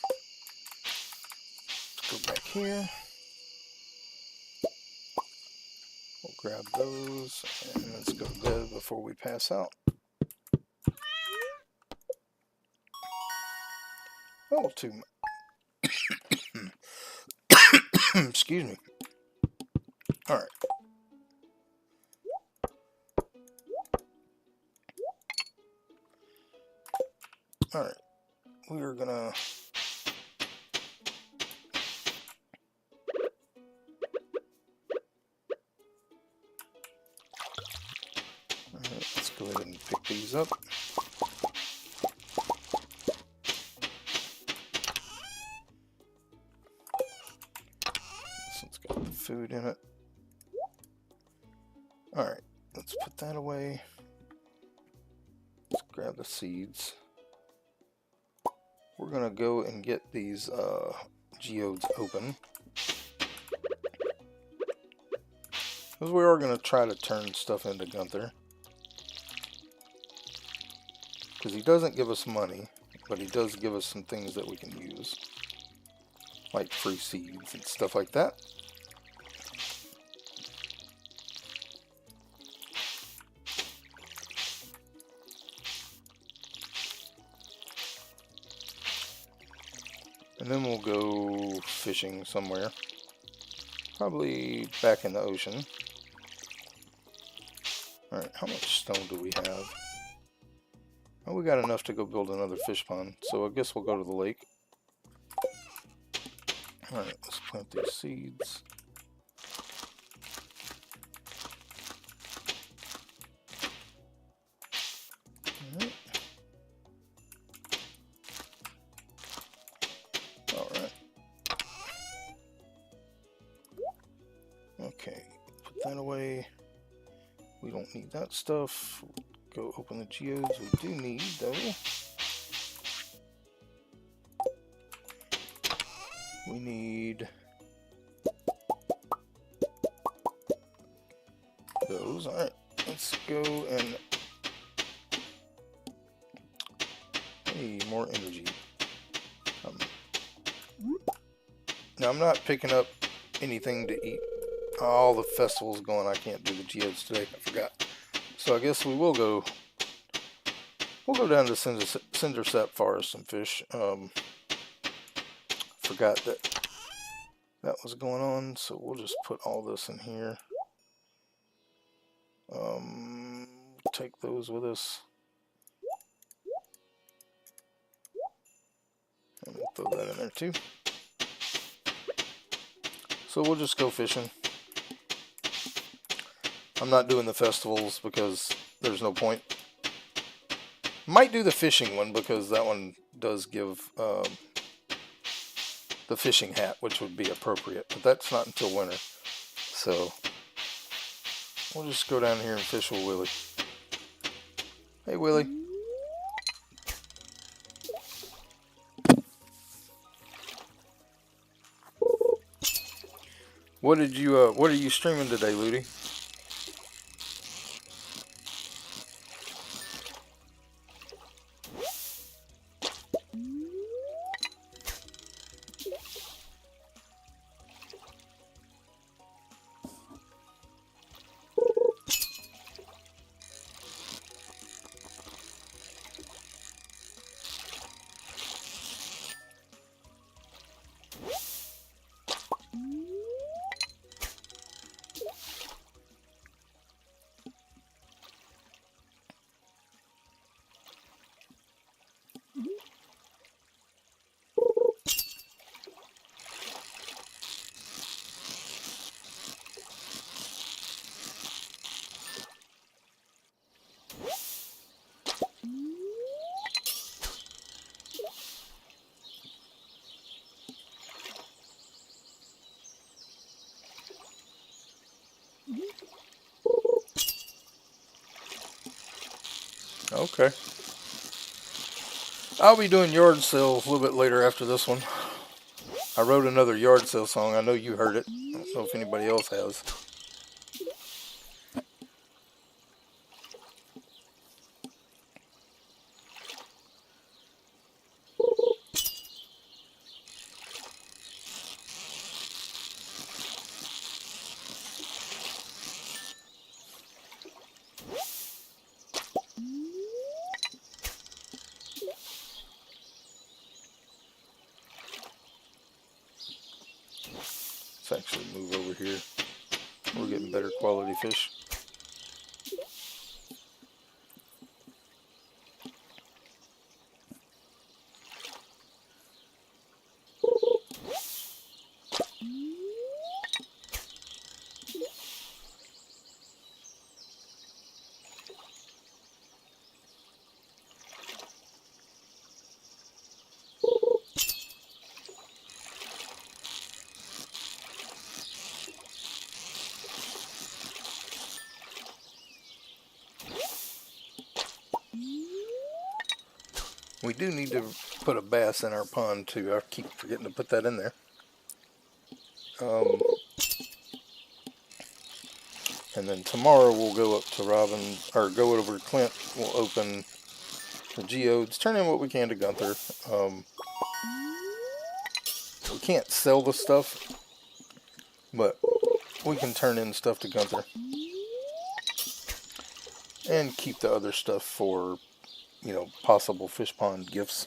Let's go back here. We'll grab those and let's go to bed before we pass out. Oh, too much. Excuse me. Alright. Alright. We are gonna let's go ahead and pick these up. This one's got the food in it. Alright, let's put that away. Let's grab the seeds. We're gonna go and get these geodes open. Because we are gonna try to turn stuff into Gunther. Because he doesn't give us money, but he does give us some things that we can use. Like free seeds and stuff like that. And then we'll go fishing somewhere. Probably back in the ocean. Alright, how much stone do we have? Oh, we got enough to go build another fish pond. So I guess we'll go to the lake. Alright, let's plant these seeds. Alright. Alright. Okay, put that away. We don't need that stuff. Go open the geodes. We do need, though. We need those. Alright, let's go and... Hey, more energy. Now, I'm not picking up anything to eat. All the festivals going. I can't do the geodes today. I forgot. So I guess we will go. We'll go down to Cindersap Forest and fish. Forgot that was going on. So we'll just put all this in here. Take those with us. And we'll throw that in there too. So we'll just go fishing. I'm not doing the festivals because there's no point. Might do the fishing one because that one does give the fishing hat, which would be appropriate. But that's not until winter. So we'll just go down here and fish with Willie. Hey, Willie. What are you streaming today, Ludi? Okay. I'll be doing yard sales a little bit later after this one. I wrote another yard sale song. I know you heard it. I don't know if anybody else has. Let's actually move over here. We're getting better quality fish. We do need to put a bass in our pond too. I keep forgetting to put that in there. And then tomorrow we'll go up to Robin, or go over to Clint. We'll open the geodes, turn in what we can to Gunther. We can't sell the stuff, but we can turn in stuff to Gunther. And keep the other stuff for, you know, possible fish pond gifts.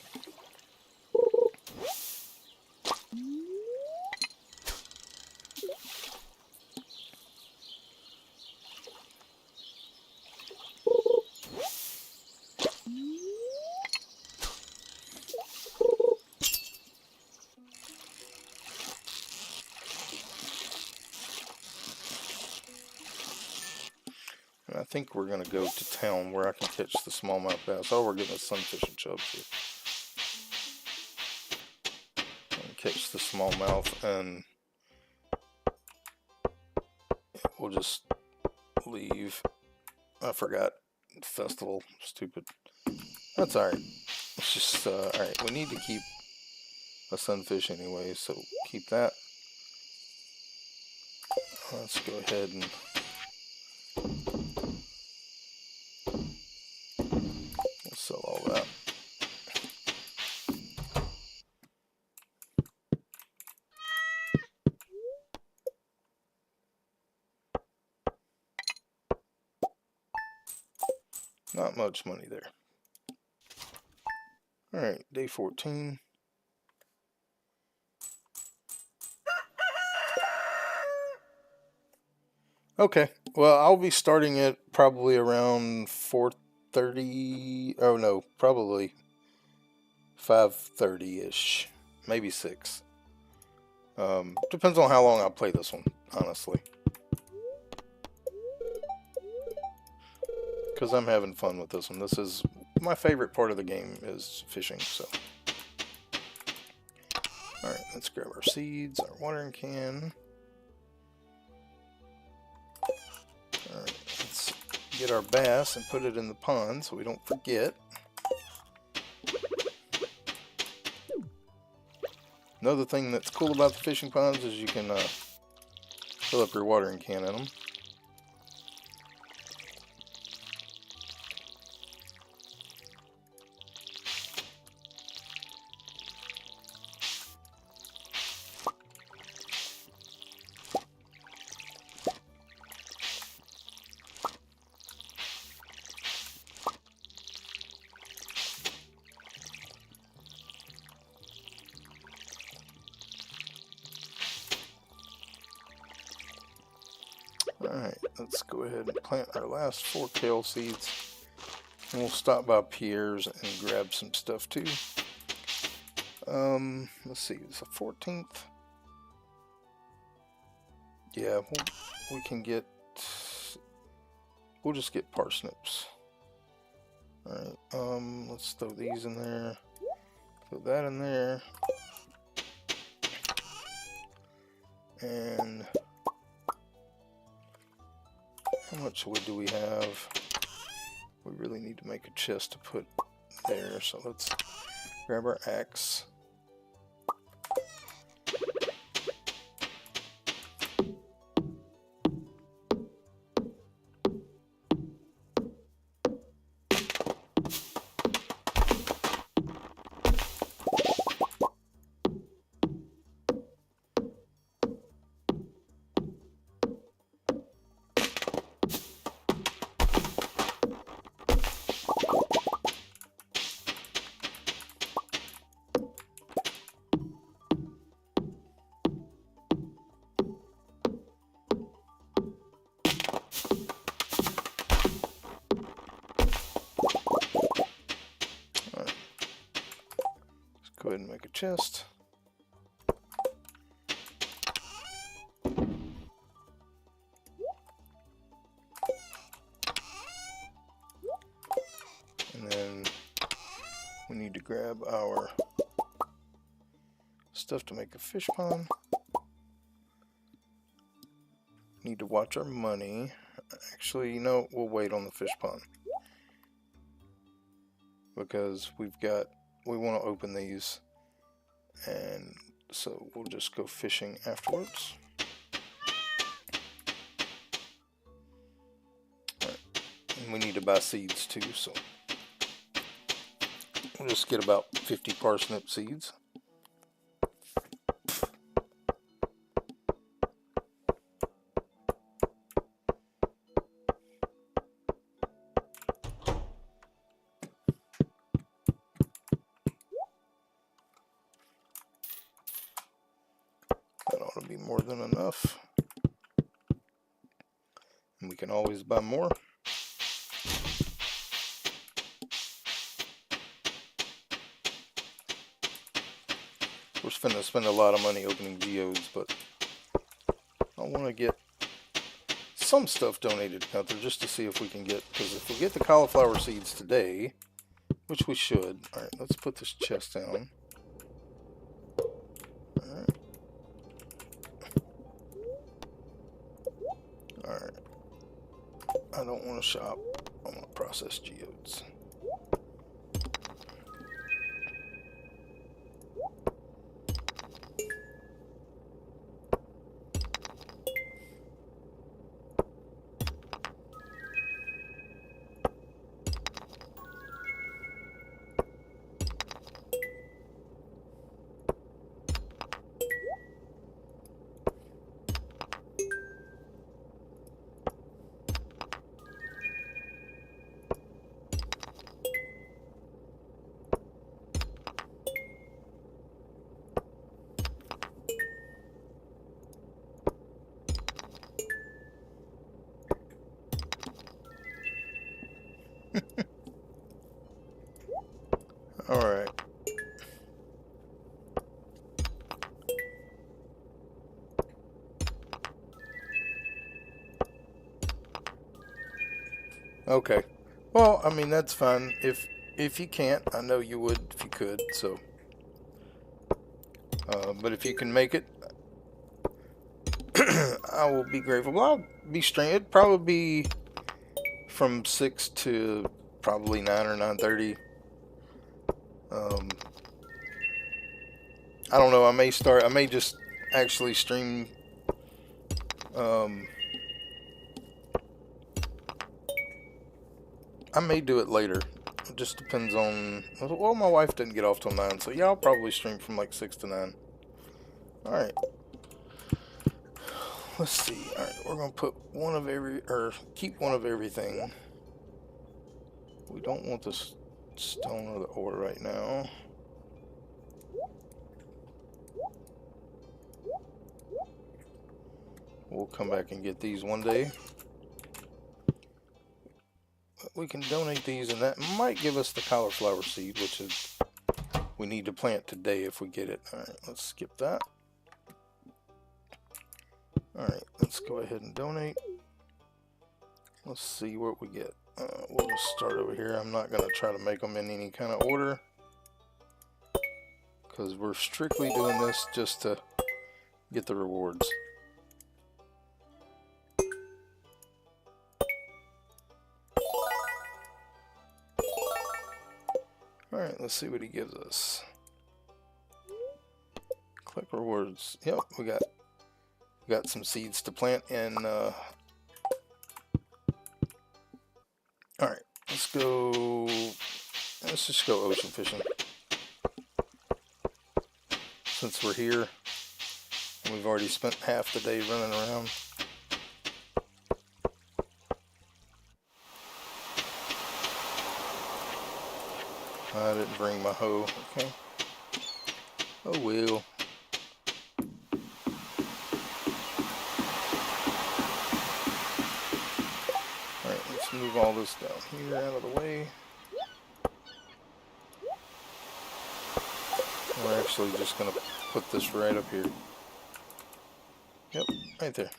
I think we're going to go to town where I can catch the smallmouth bass. Oh, we're getting a sunfish and chubs here. And catch the smallmouth, and we'll just leave. I forgot. Festival. Stupid. That's alright. It's just, alright. We need to keep a sunfish anyway, so keep that. Let's go ahead and we'll sell all that. Not much money there. Alright, day 14. Okay, well, I'll be starting it probably around 4:30. Oh no, probably 5:30-ish, maybe 6. Depends on how long I play this one, honestly. Because I'm having fun with this one. This is my favorite part of the game, is fishing, so. Alright, let's grab our seeds, our watering can. Alright, let's get our bass and put it in the pond so we don't forget. Another thing that's cool about the fishing ponds is you can fill up your watering can in them. Alright, let's go ahead and plant our last 4 kale seeds. And we'll stop by Pierre's and grab some stuff too. Let's see, it's the 14th. Yeah, we can get... We'll just get parsnips. Alright, let's throw these in there. Throw that in there. And... how much wood do we have? We really need to make a chest to put there, so let's grab our axe. Go ahead and make a chest. And then we need to grab our stuff to make a fish pond. Need to watch our money. Actually, you know, we'll wait on the fish pond. Because we want to open these, and so we'll just go fishing afterwards. Alright. And we need to buy seeds too, so we'll just get about 50 parsnip seeds. That ought to be more than enough. And we can always buy more. We're finna spend a lot of money opening geodes, but I want to get some stuff donated, Gunther, just to see if we can get, because if we get the cauliflower seeds today, which we should. Alright, let's put this chest down. Alright. Alright. I don't want to shop. I want to process geodes. Alright. Okay. Well, I mean, that's fine. If you can't, I know you would if you could, so. But if you can make it, I will be grateful. Well, I'll be streaming. It'd probably be from 6 to probably 9 or 9:30. I don't know. I may just actually stream. I may do it later. It just depends on. Well, my wife didn't get off till 9, so yeah, I'll probably stream from like 6 to 9. Alright. Let's see. Alright, we're gonna put one of every, or keep one of everything. We don't want the stone or the ore right now. We'll come back and get these one day. But we can donate these, and that might give us the cauliflower seed, which is we need to plant today if we get it. Alright, let's skip that. Alright, let's go ahead and donate. Let's see what we get. We'll just start over here. I'm not going to try to make them in any kind of order, because we're strictly doing this just to get the rewards. Alright, let's see what he gives us. Click rewards. Yep, we got some seeds to plant, and alright, let's just go ocean fishing. Since we're here, and we've already spent half the day running around. I didn't bring my hoe. Okay. Oh well. Alright, let's move all this down here out of the way. We're actually just going to put this right up here. Yep, right there.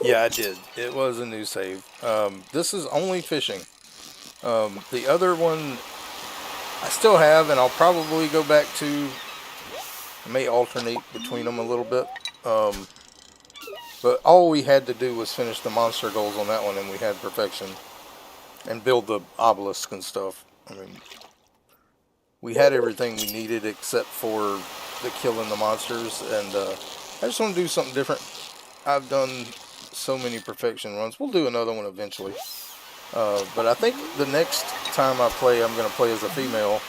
Yeah, I did. It was a new save. This is only fishing. The other one I still have, and I'll probably go back to. I may alternate between them a little bit. But all we had to do was finish the monster goals on that one, and we had perfection. And build the obelisk and stuff. I mean, we had everything we needed except for the killing the monsters. And I just want to do something different. I've done so many perfection runs. We'll do another one eventually. But I think the next time I play, I'm going to play as a female.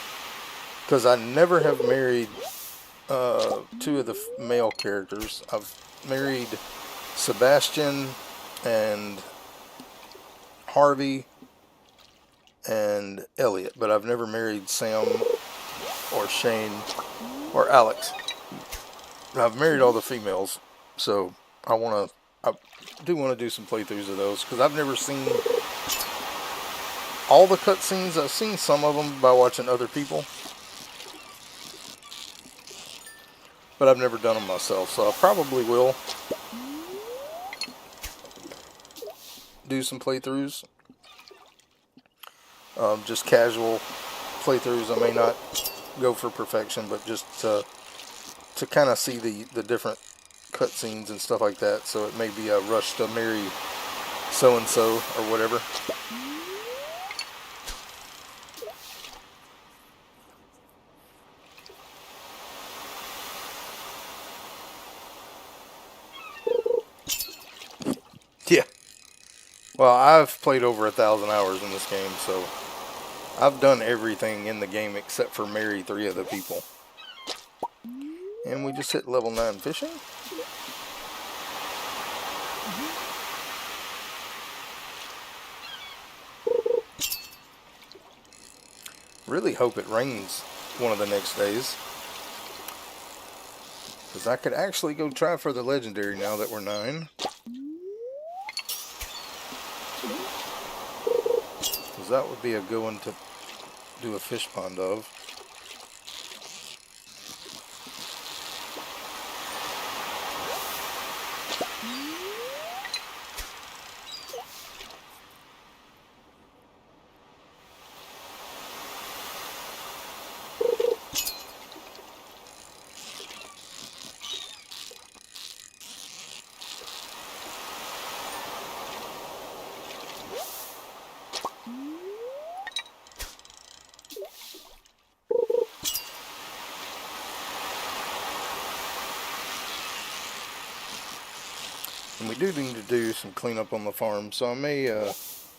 Because I never have married two of the male characters. I've married Sebastian and Harvey and Elliot, but I've never married Sam or Shane or Alex. I've married all the females, so I do want to do some playthroughs of those because I've never seen all the cutscenes. I've seen some of them by watching other people, but I've never done them myself, so I probably will do some playthroughs. Just casual playthroughs. I may not go for perfection, but just to kind of see the different cutscenes and stuff like that. So it may be a rush to marry so-and-so or whatever. Yeah. Well, I've played over 1,000 hours in this game, so I've done everything in the game except for marry 3 of the people. And we just hit level 9 fishing. Really hope it rains one of the next days, because I could actually go try for the legendary now that we're 9. Because that would be a good one to do a fish pond of. And we do need to do some cleanup on the farm, so I may, if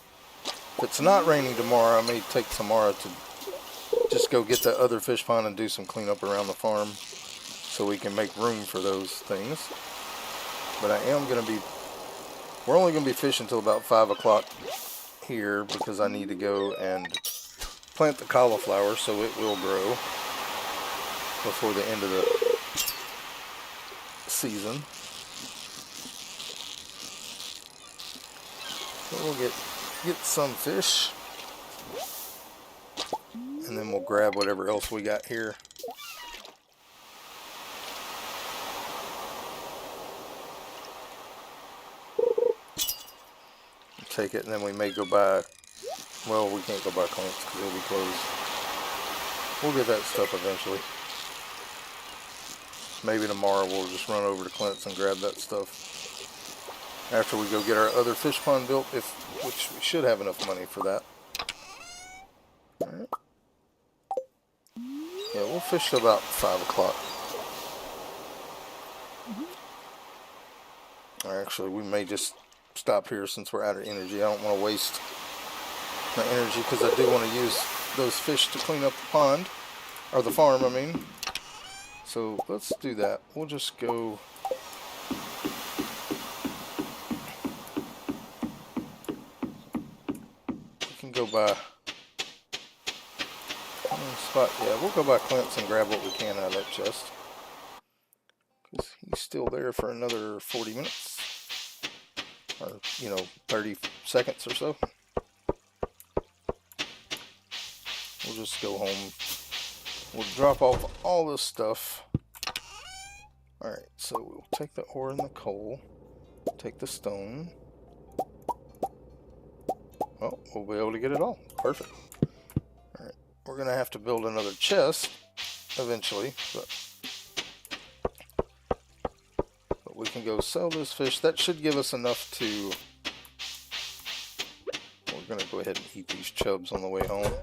it's not raining tomorrow, I may take tomorrow to just go get the other fish pond and do some cleanup around the farm so we can make room for those things. But I am going to be, we're only going to be fishing until about 5 o'clock here because I need to go and plant the cauliflower so it will grow before the end of the season. So we'll get some fish, and then we'll grab whatever else we got here. Take it, and then we may go by, well, we can't go by Clint's because it'll be closed. We'll get that stuff eventually. Maybe tomorrow we'll just run over to Clint's and grab that stuff after we go get our other fish pond built, which we should have enough money for that. Alright. Yeah, we'll fish till about 5 o'clock. Or actually, we may just stop here since we're out of energy. I don't want to waste my energy because I do want to use those fish to clean up the pond, or the farm, I mean. So let's do that. We'll just go. We can go by spot. Yeah, we'll go by Clint's and grab what we can out of that chest, because he's still there for another 40 minutes, or 30 seconds or so. We'll just go home. We'll drop off all this stuff. Alright, so we'll take the ore and the coal, take the stone. Well, we'll be able to get it all. Perfect. Alright, we're going to have to build another chest eventually, but we can go sell this fish. That should give us enough to... We're going to go ahead and eat these chubs on the way home.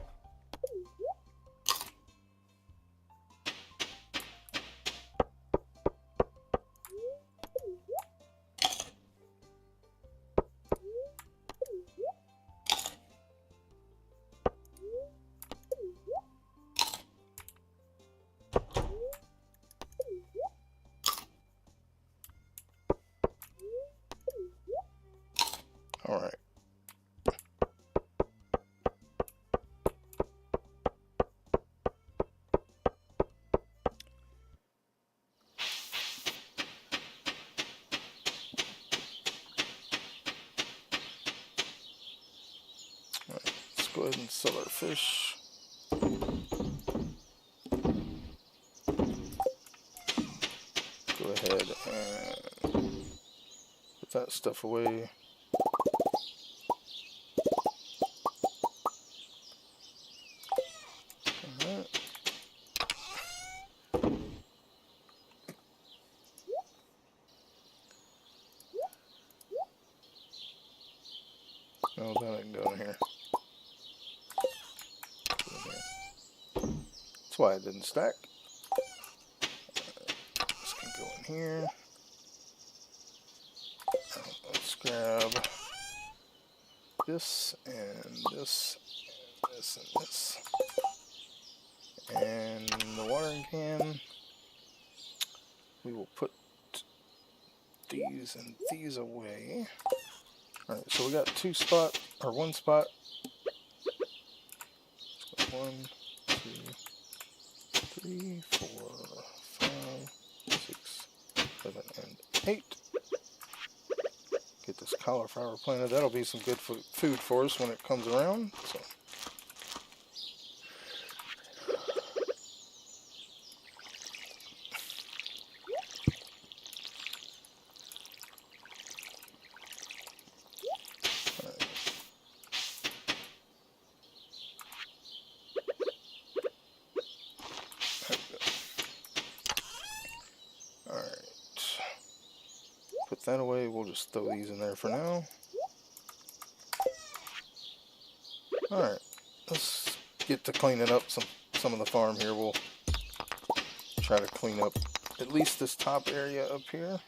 Alright. Let's go ahead and sell our fish. Go ahead and put that stuff away. Alright. Oh, that I can go in here. That's why it didn't stack. This can go in here. Let's grab this and this, this and this. And the watering can, we will put these and these away. Alright, so we got one spot. 1, 2, 3, 4, 5, 6, 7, and 8. Get this cauliflower planted. That'll be some good food for us when it comes around. So. Put that away. We'll just throw these in there for now. Alright, let's get to cleaning up some of the farm here. We'll try to clean up at least this top area up here.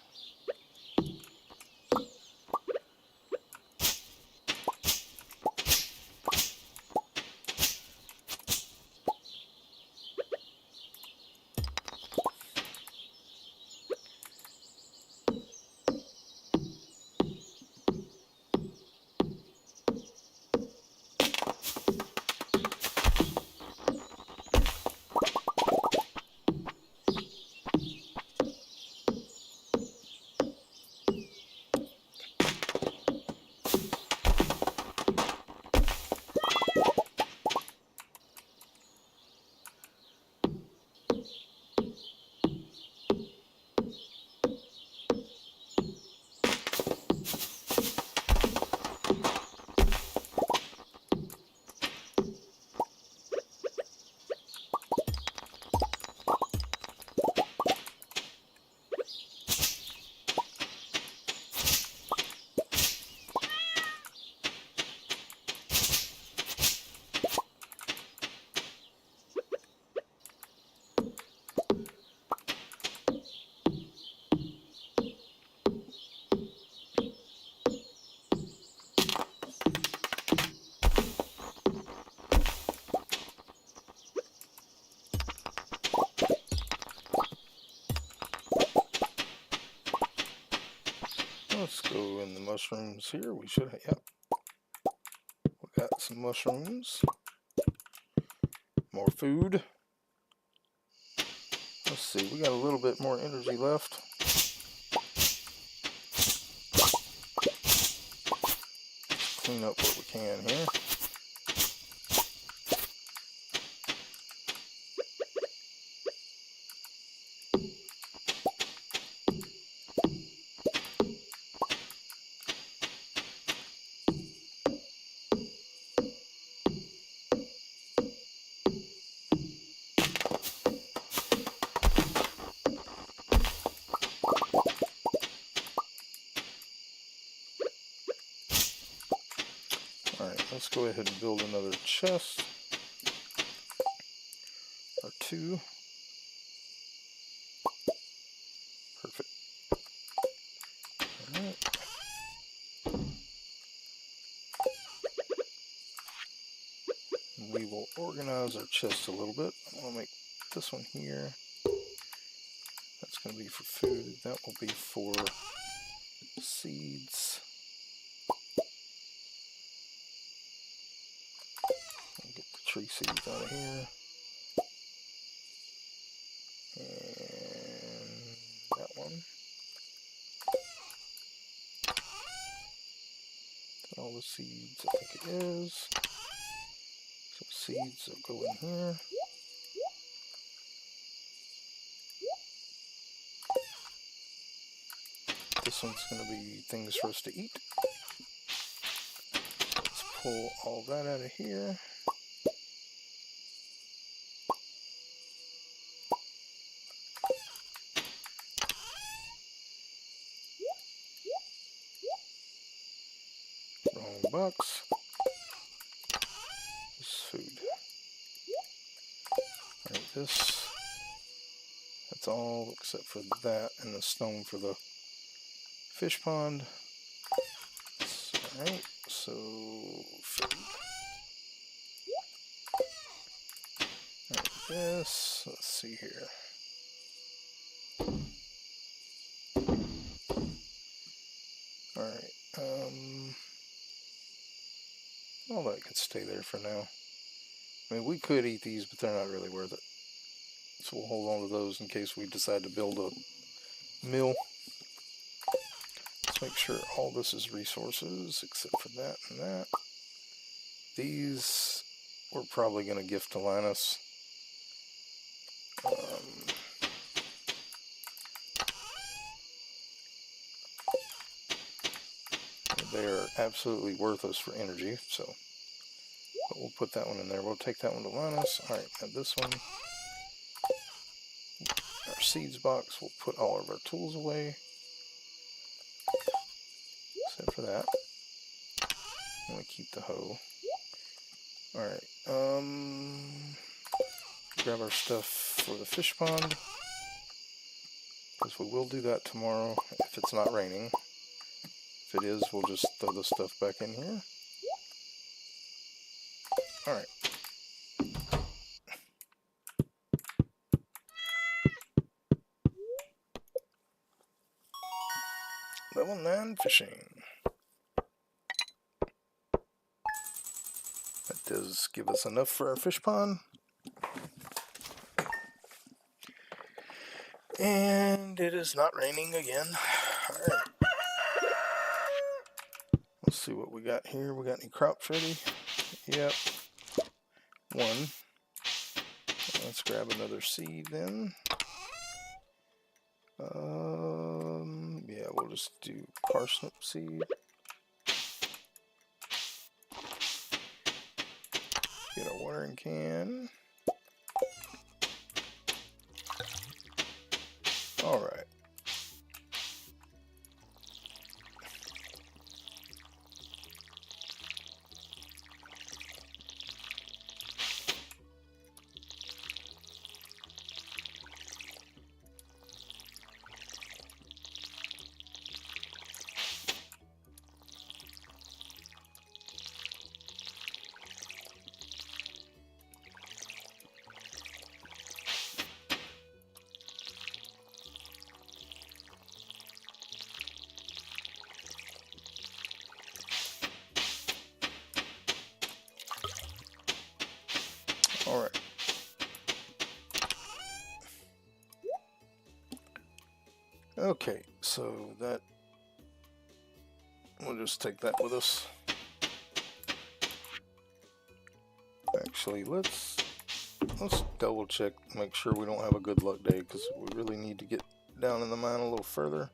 Let's go in the mushrooms here. We should have, yep. We got some mushrooms. More food. Let's see, we got a little bit more energy left. Clean up what we can here. Alright, let's go ahead and build another chest. Or two. Perfect. Alright. We will organize our chest a little bit. I'm going to make this one here. That's going to be for food. That will be for seeds. 3 seeds out of here. And that one. All the seeds, I think it is. So seeds will go in here. This one's going to be things for us to eat. Let's pull all that out of here. Wrong box. This is food. Alright, this. That's all except for that and the stone for the fish pond. Alright, so food. Alright, this. Let's see here. Alright, all that could stay there for now. I mean, we could eat these, but they're not really worth it. So we'll hold on to those in case we decide to build a mill. Let's make sure all this is resources, except for that and that. These we're probably going to gift to Linus. They are absolutely worthless for energy, so but we'll put that one in there. We'll take that one to Linus. Alright, now this one, our seeds box, we'll put all of our tools away, except for that. I'm going to keep the hoe. Alright, grab our stuff for the fish pond, because we will do that tomorrow if it's not raining. If it is, we'll just throw the stuff back in here. Alright. Level 9 fishing. That does give us enough for our fish pond. And it is not raining again. Alright. Let's see what we got here. We got any crops ready? Yep. One. Let's grab another seed then. Yeah, we'll just do parsnip seed. Get our watering can. Alright. Alright. Okay, so that, we'll just take that with us. Actually, let's double check, make sure we don't have a good luck day, because we really need to get down in the mine a little further.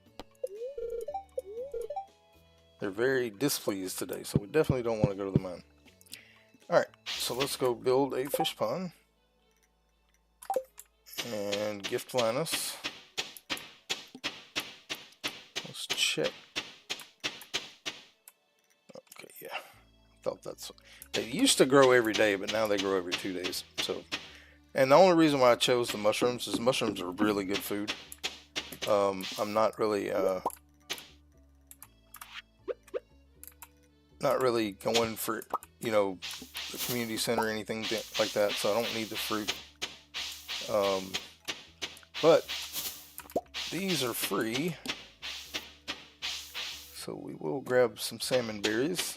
They're very displeased today, so we definitely don't want to go to the mine. Alright, so let's go build a fish pond. And gift Linus. Let's check. Okay, yeah. Thought that's... They used to grow every day, but now they grow every 2 days. So, and the only reason why I chose the mushrooms is mushrooms are really good food. I'm not really going for, you know, the community center or anything like that, so I don't need the fruit. But these are free, so we will grab some salmon berries.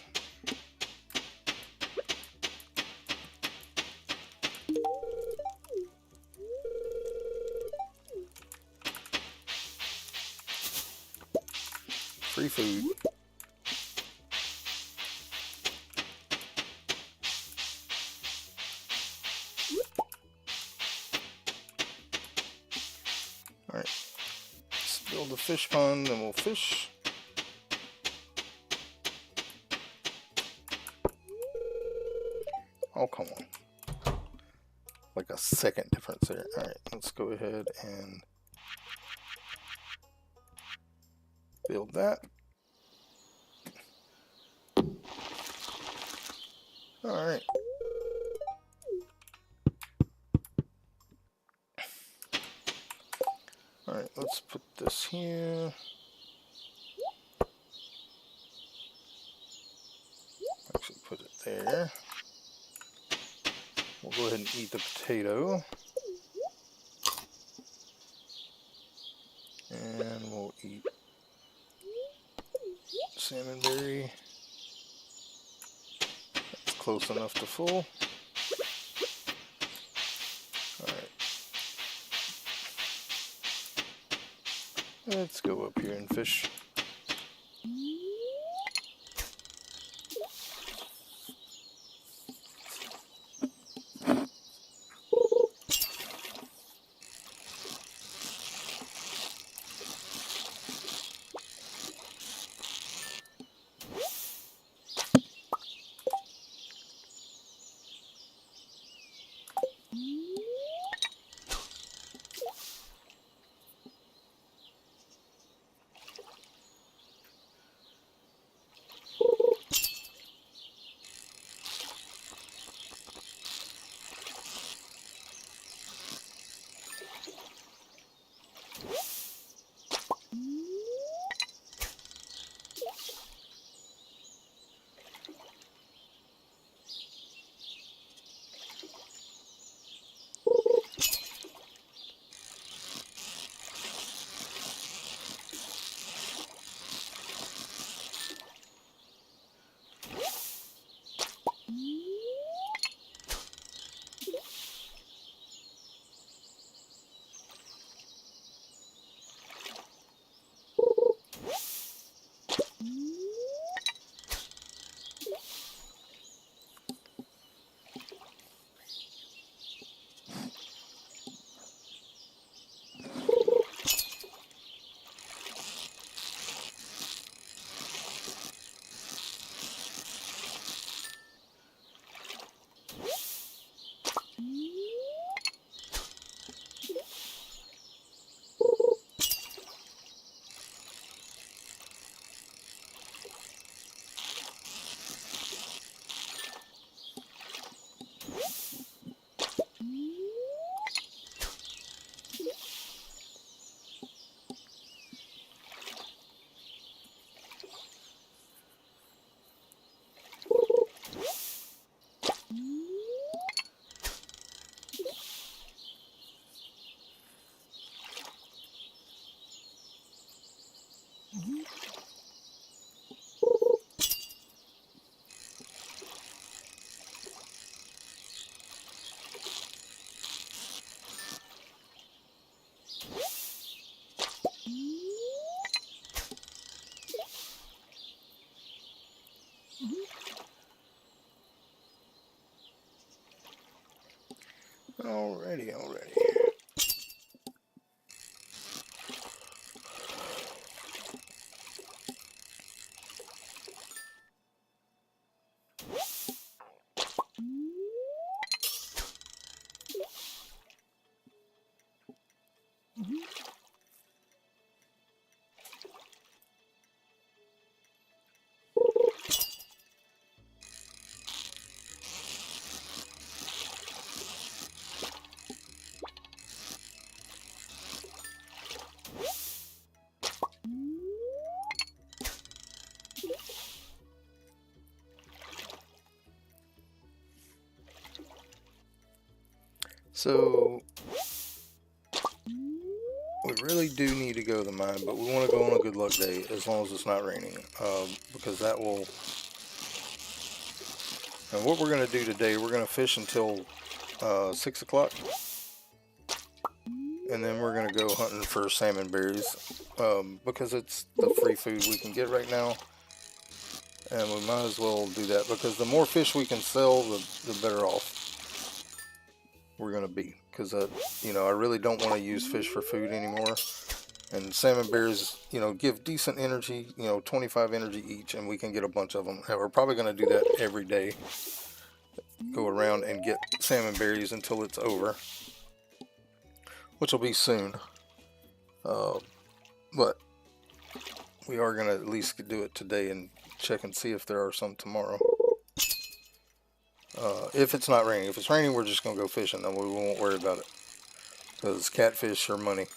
food. Alright, let's build a fish pond and we'll fish. Oh, come on. Like a second difference there. Alright, let's go ahead and build that. Alright. Alright, let's put this here. Actually, put it there. We'll go ahead and eat the potato. And we'll eat salmon berry. That's close enough to full. Alright. Let's go up here and fish. Alrighty. So we really do need to go to the mine, but we want to go on a good luck day as long as it's not raining, because that will. And what we're going to do today, we're going to fish until 6 o'clock, and then we're going to go hunting for salmon berries, because it's the free food we can get right now. And we might as well do that, because the more fish we can sell, the better off we're going to be. Because, you know, I really don't want to use fish for food anymore. And salmon berries, you know, give decent energy, you know, 25 energy each, and we can get a bunch of them. And we're probably going to do that every day. Go around and get salmon berries until it's over, which will be soon. But we are going to at least do it today and check and see if there are some tomorrow. If it's not raining. If it's raining, we're just going to go fishing, then we won't worry about it. Because catfish are money.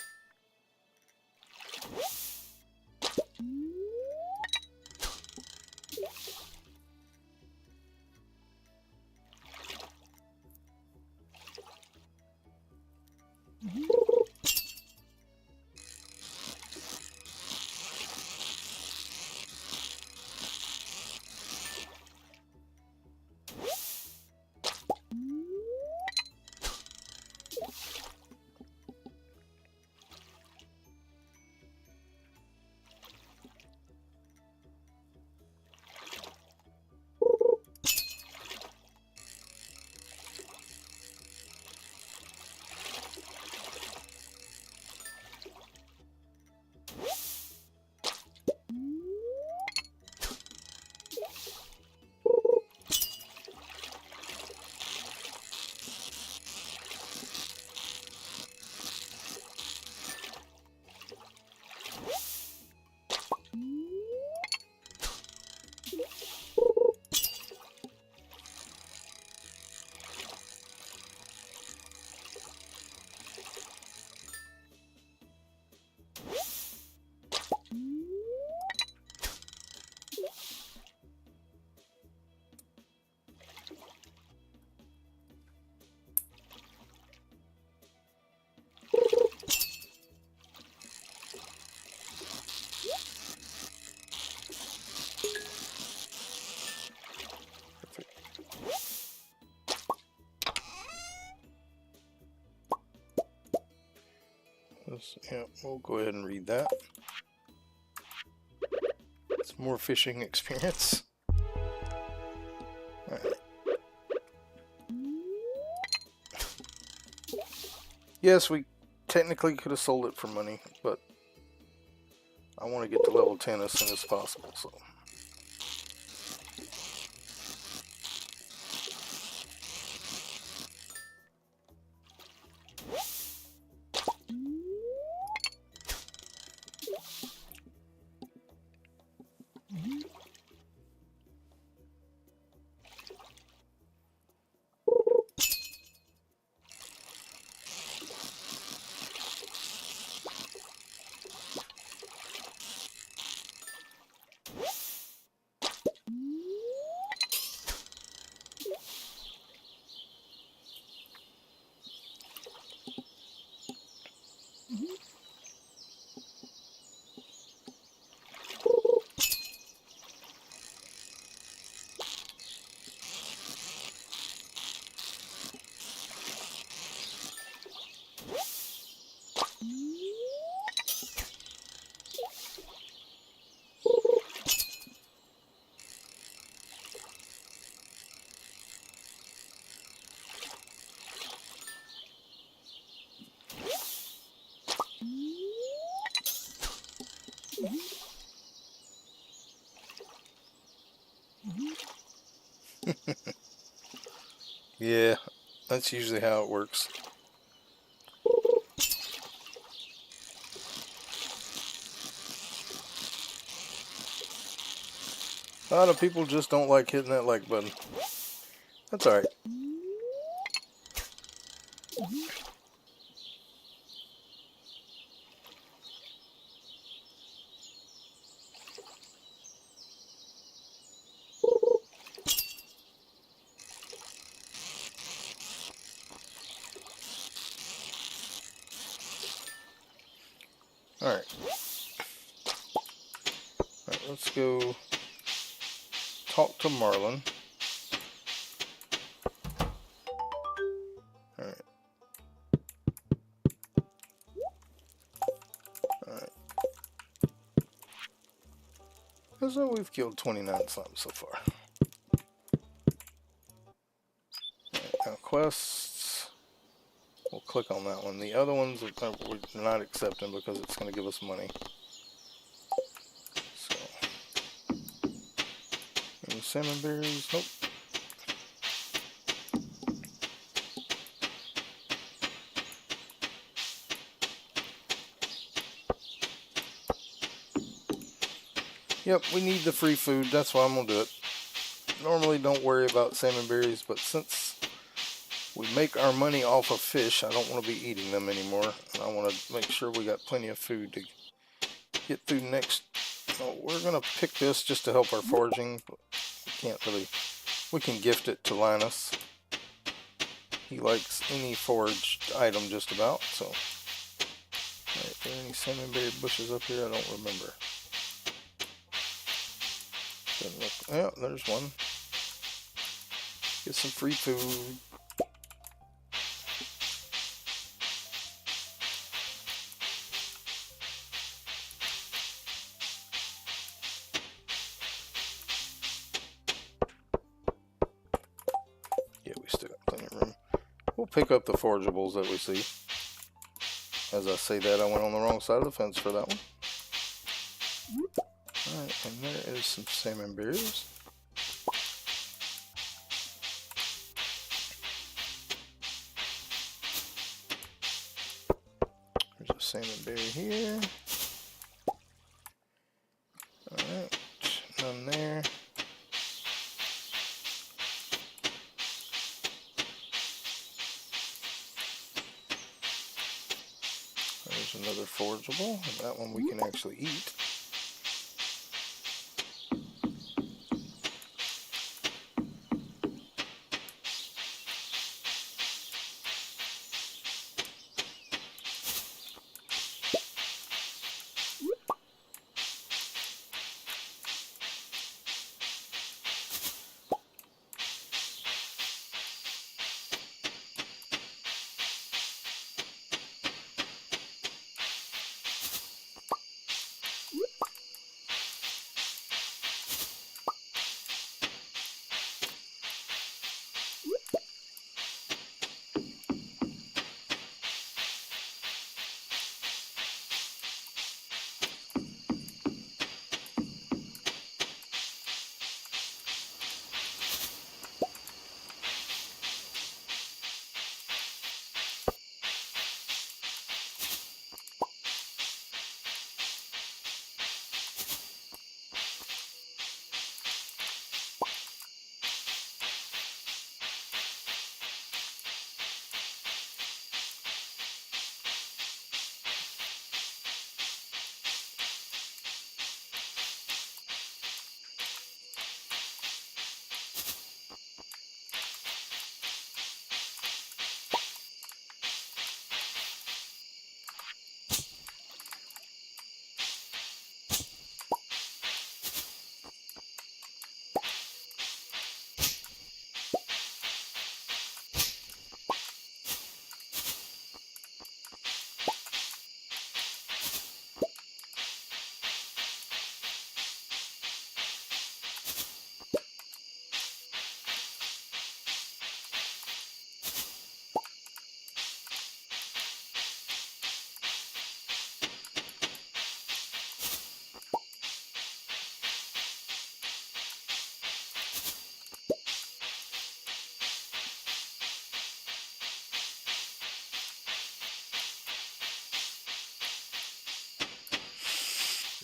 Yeah, we'll go ahead and read that. It's more fishing experience. Alright. Yes, we technically could have sold it for money, but I want to get to level 10 as soon as possible, so. Yeah, that's usually how it works. A lot of people just don't like hitting that like button. That's alright. Alright. Alright, let's go talk to Marlin. Alright. So we've killed 29 slimes so far. Right, now quests. We'll click on that one. The other ones we're not accepting because it's going to give us money. So, any salmon berries? Nope. Yep, we need the free food. That's why I'm going to do it. Normally don't worry about salmon berries, but since we make our money off of fish, I don't want to be eating them anymore. And I want to make sure we got plenty of food to get through next. Oh, we're going to pick this just to help our foraging. But we can't really. We can gift it to Linus. He likes any foraged item just about. So, are there any salmon berry bushes up here? I don't remember. Doesn't look. Yeah, there's one. Get some free food. Yeah, we still got plenty of room. We'll pick up the forageables that we see. As I say that, I went on the wrong side of the fence for that one. Alright, and there is some salmon berries. There's a salmon berry here. Alright, none there. There's another forageable, and that one we can actually eat.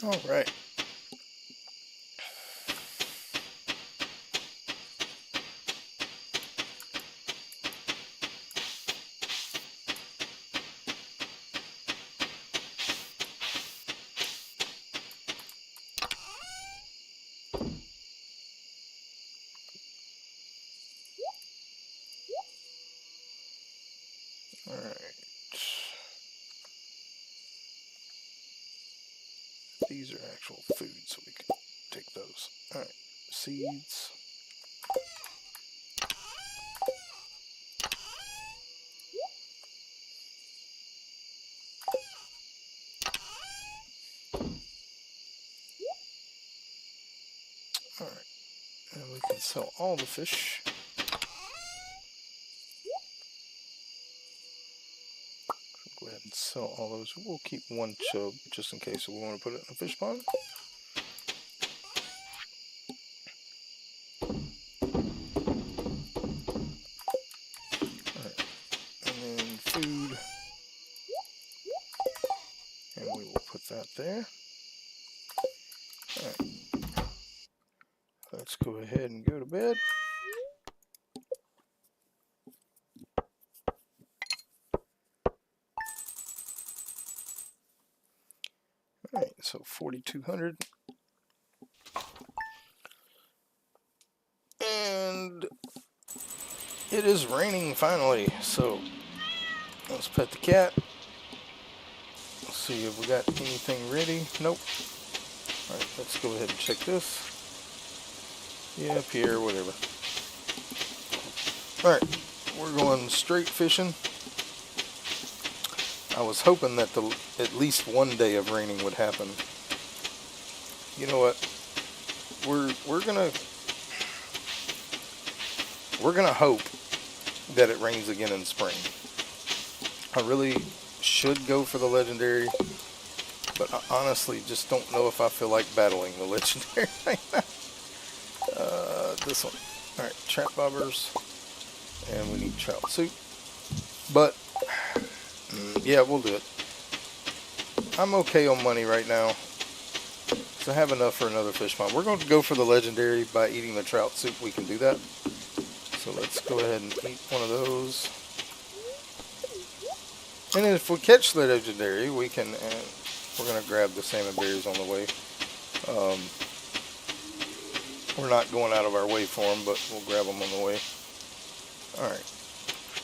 Alright. Alright. These are actual food, so we can take those. Alright. Seeds. And we can sell all the fish. Go ahead and sell all those. We'll keep one chub just in case we want to put it in a fish pond. Alright. And then food. And we will put that there. Alright. Let's go ahead and go to bed. Alright, so 4,200. And it is raining finally, so let's pet the cat. Let's see if we got anything ready. Nope. Alright, let's go ahead and check this. Yeah, up here, whatever. Alright, we're going straight fishing. I was hoping that at least one day of raining would happen. You know what? We're gonna hope that it rains again in spring. I really should go for the legendary, but I honestly just don't know if I feel like battling the legendary right now. This one. Alright, trap bobbers. And we need trout soup. But yeah, we'll do it. I'm okay on money right now, so I have enough for another fish pond. We're going to go for the legendary by eating the trout soup. We can do that. So let's go ahead and eat one of those. And then if we catch the legendary, we can. We're going to grab the salmon berries on the way. We're not going out of our way for them, but we'll grab them on the way. All right.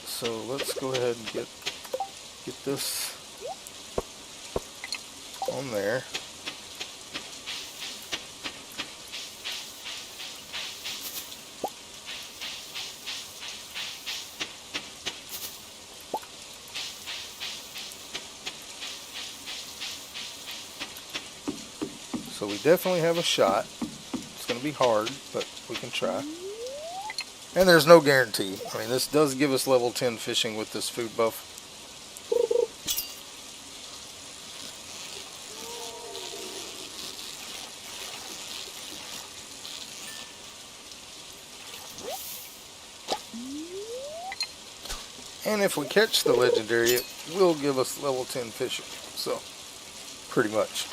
So let's go ahead and get this on there. So we definitely have a shot. It's going to be hard, but we can try. And there's no guarantee. I mean, this does give us level 10 fishing with this food buff. And if we catch the legendary, it will give us level 10 fishing. So, pretty much.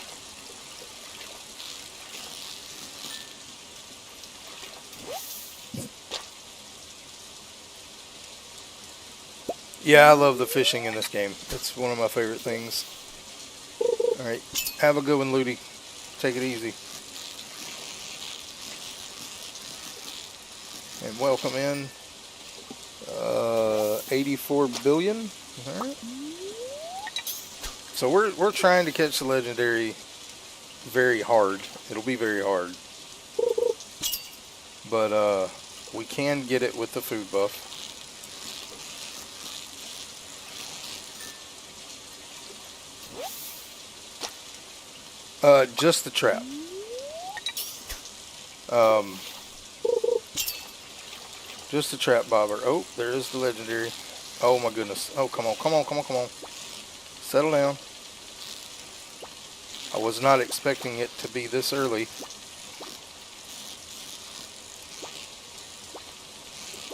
Yeah, I love the fishing in this game. It's one of my favorite things. Alright, have a good one, Ludi. Take it easy. And welcome in. 84 billion. Alright. So we're trying to catch the legendary very hard. It'll be very hard. But we can get it with the food buff. Just the trap. Just the trap bobber. Oh, there is the legendary. Oh my goodness. Oh, come on, come on, come on, come on. Settle down. I was not expecting it to be this early.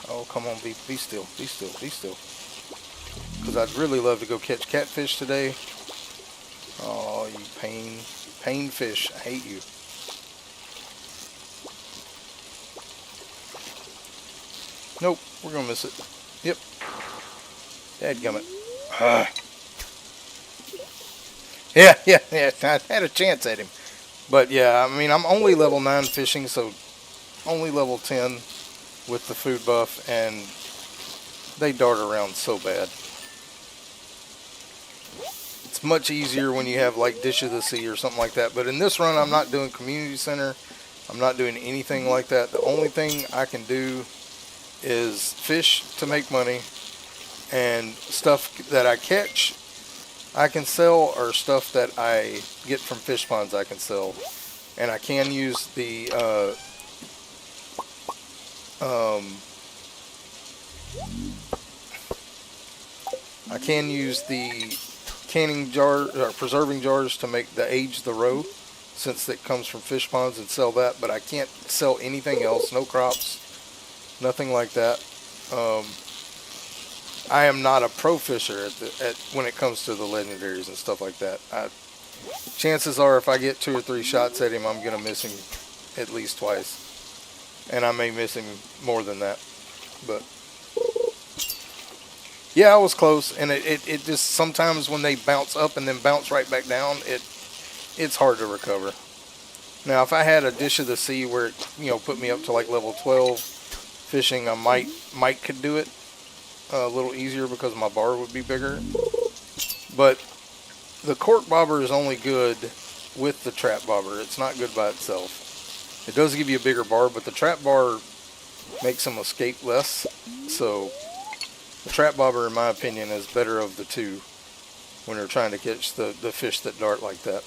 Oh, come on, be still, be still, be still. Because I'd really love to go catch catfish today. Oh, you pain fish. I hate you. Nope, we're going to miss it. Yep. Dadgummit. Yeah. I had a chance at him. But yeah, I mean, I'm only level 9 fishing, so only level 10 with the food buff, and they dart around so bad. It's much easier when you have like Dish of the Sea or something like that. But in this run, I'm not doing community center. I'm not doing anything like that. The only thing I can do is fish to make money, and stuff that I catch I can sell, or stuff that I get from fish ponds I can sell. And I can use the can use the canning jar or preserving jars to make the age the roe, since it comes from fish ponds, and sell that. But I can't sell anything else. No crops, nothing like that. Um, I am not a pro fisher when it comes to the legendaries and stuff like that. Chances are, if I get 2 or 3 shots at him, I'm gonna miss him at least twice, and I may miss him more than that. But yeah, I was close, and it just sometimes when they bounce up and then bounce right back down, it's hard to recover. Now, if I had a dish of the sea where it, put me up to like level 12 fishing, I might could do it a little easier because my bar would be bigger. But the cork bobber is only good with the trap bobber. It's not good by itself. It does give you a bigger bar, but the trap bar makes them escape less. So the trap bobber, in my opinion, is better of the two when you're trying to catch the fish that dart like that.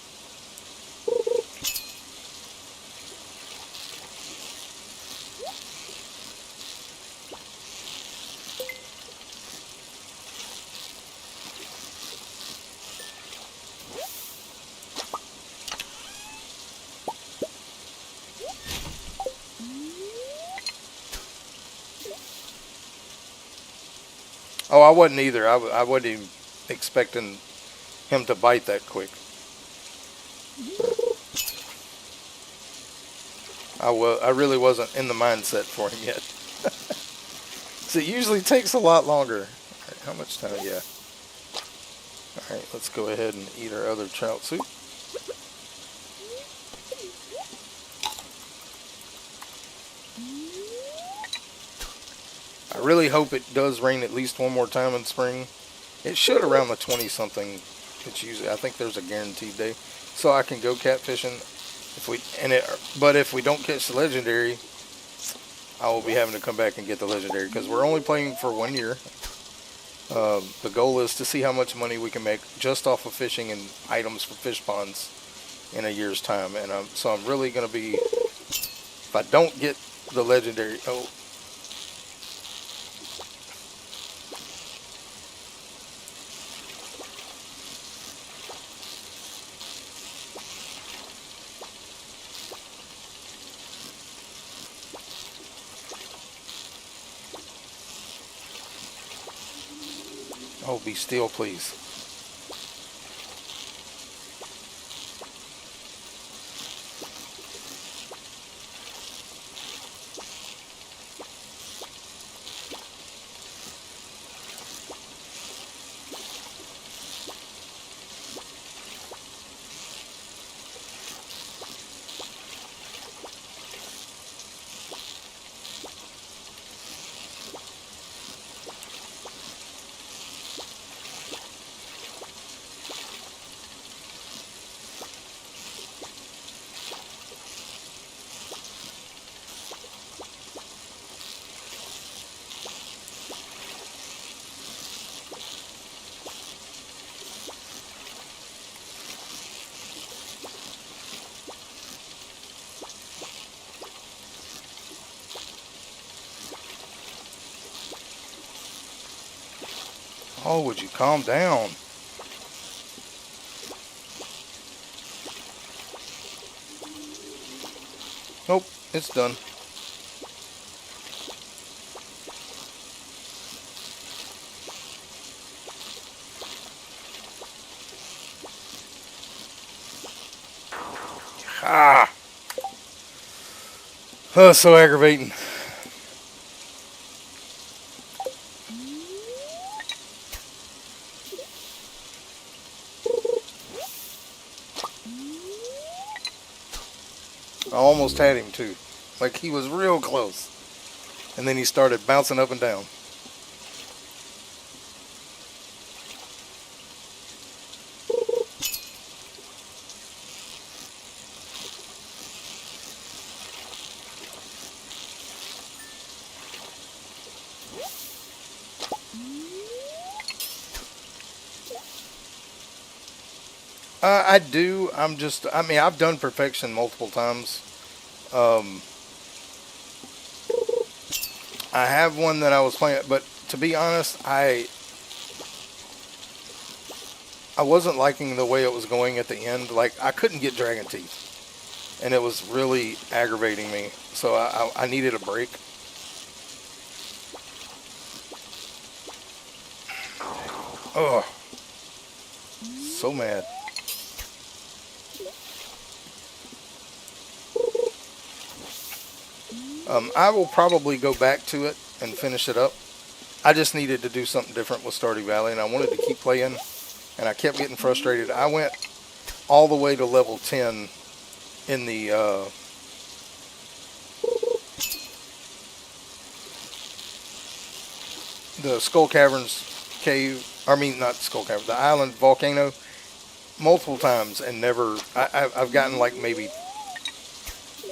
Oh, I wasn't either. I wasn't even expecting him to bite that quick. I really wasn't in the mindset for him yet. So it usually takes a lot longer. Right, how much time? Yeah. Alright, let's go ahead and eat our other trout soup. I really hope it does rain at least one more time in spring. It should around the 20-something. It's usually, I think there's a guaranteed day, so I can go catfishing. But if we don't catch the legendary, I will be having to come back and get the legendary because we're only playing for 1 year. The goal is to see how much money we can make just off of fishing and items for fish ponds in a year's time. And so I'm really going to be, if I don't get the legendary, be still, please. Oh, would you calm down? Nope, it's done. Ah! Oh, so aggravating. I almost had him too. Like, he was real close. And then he started bouncing up and down. I do. I mean, I've done perfection multiple times. I have one that I was playing, but to be honest, I wasn't liking the way it was going at the end. Like, I couldn't get dragon teeth, and it was really aggravating me. So I needed a break. Oh, so mad. I will probably go back to it and finish it up. I just needed to do something different with Stardew Valley, and I wanted to keep playing, and I kept getting frustrated. I went all the way to level 10 in the Skull Caverns cave. I mean, not Skull Cavern, the island volcano, multiple times, and never. I've gotten like maybe.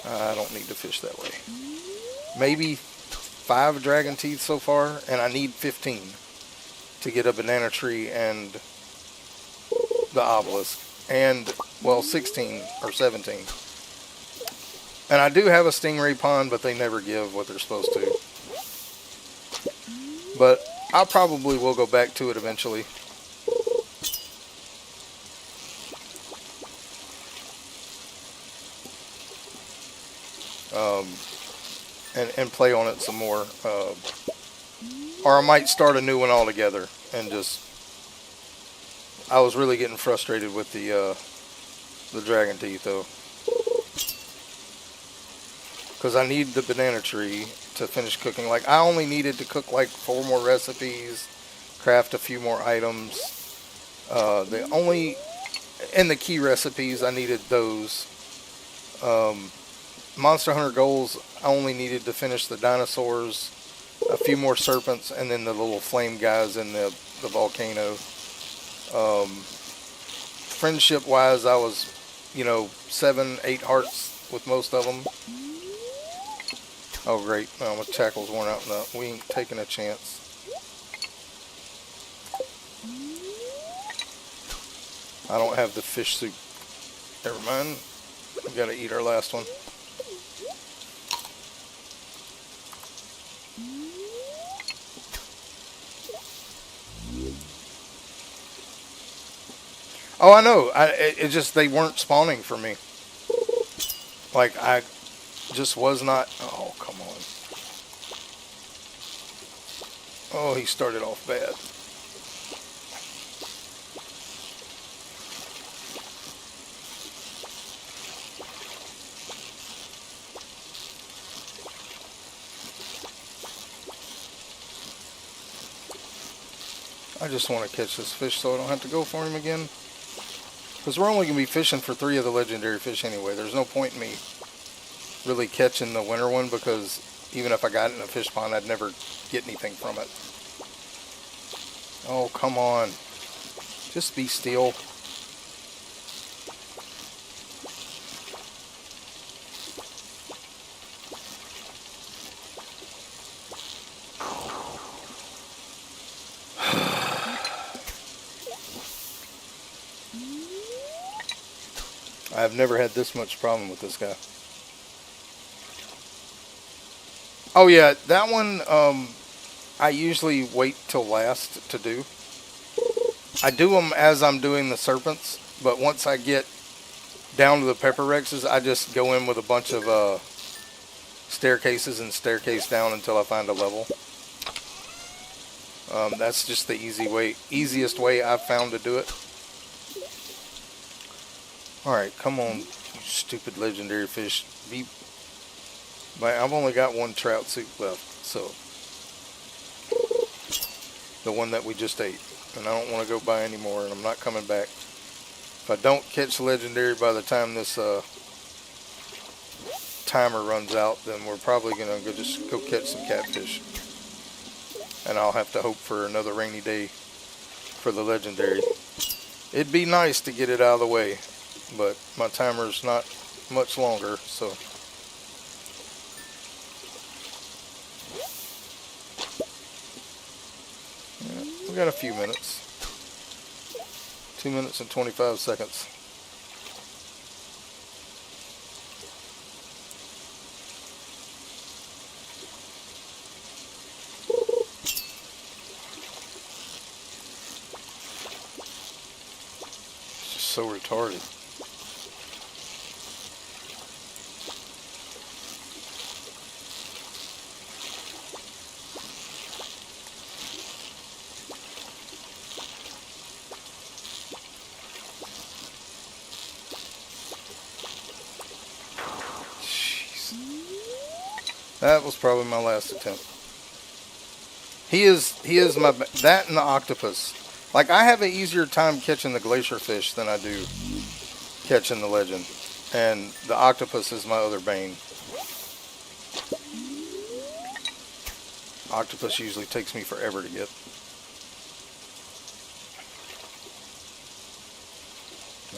I don't need to fish that way. Maybe 5 dragon teeth so far, and I need 15 to get a banana tree and the obelisk, and well, 16 or 17. And I do have a stingray pond, but they never give what they're supposed to. But I probably will go back to it eventually. And play on it some more. Or I might start a new one altogether and just... I was really getting frustrated with the dragon teeth though. Because I need the banana tree to finish cooking. Like, I only needed to cook like 4 more recipes, craft a few more items. The only... And the key recipes, I needed those. Monster Hunter goals, I only needed to finish the dinosaurs, a few more serpents, and then the little flame guys in the volcano. Friendship wise, I was, 7, 8 hearts with most of them. Oh great, my tackle's worn out now. We ain't taking a chance. I don't have the fish soup. Never mind. We gotta eat our last one. Oh, I know. It just, they weren't spawning for me. Like, I just was not... Oh, come on. Oh, he started off bad. I just want to catch this fish so I don't have to go for him again. Because we're only going to be fishing for 3 of the legendary fish anyway. There's no point in me really catching the winter one, because even if I got it in a fish pond, I'd never get anything from it. Oh, come on. Just be still. I've never had this much problem with this guy. Oh yeah, that one I usually wait till last to do. I do them as I'm doing the serpents, but once I get down to the pepper rexes, I just go in with a bunch of staircases and staircase down until I find a level. That's just the easiest way I've found to do it. Alright, come on, you stupid legendary fish. I've only got 1 trout soup left, so. The one that we just ate. And I don't want to go buy any more, and I'm not coming back. If I don't catch legendary by the time this timer runs out, then we're probably going to just go catch some catfish. And I'll have to hope for another rainy day for the legendary. It'd be nice to get it out of the way, but my timer's not much longer, so. Yeah, we got a few minutes. 2 minutes and 25 seconds. so retarded. Jeez. That was probably my last attempt. He is my, that and the octopus. Like, I have an easier time catching the glacier fish than I do catching the legend. And the octopus is my other bane. Octopus usually takes me forever to get.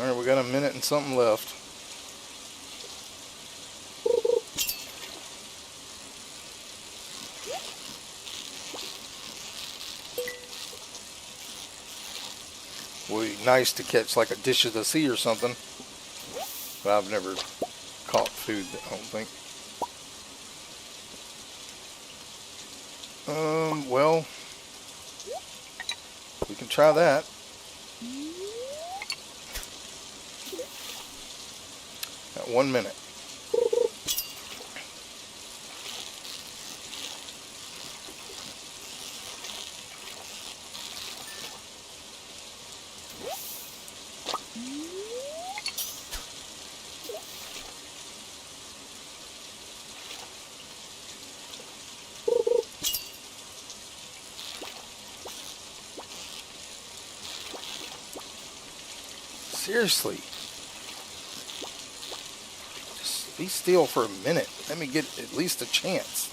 Alright, we got a minute and something left. Would be nice to catch like a dish of the sea or something. But I've never caught food, I don't think. Well, we can try that. Got 1 minute. Seriously. Just be still for a minute. Let me get at least a chance.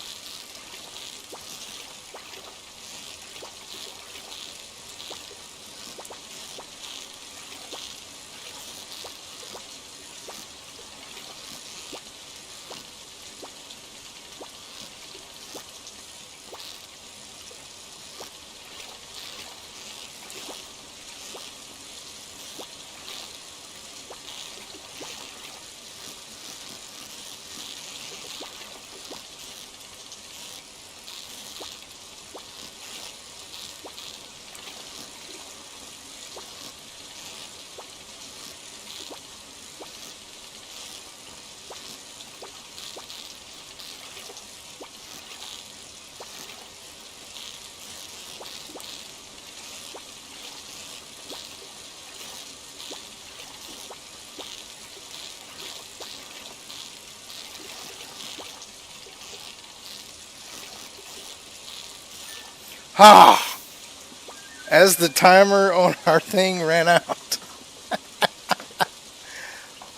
Ah! As the timer on our thing ran out.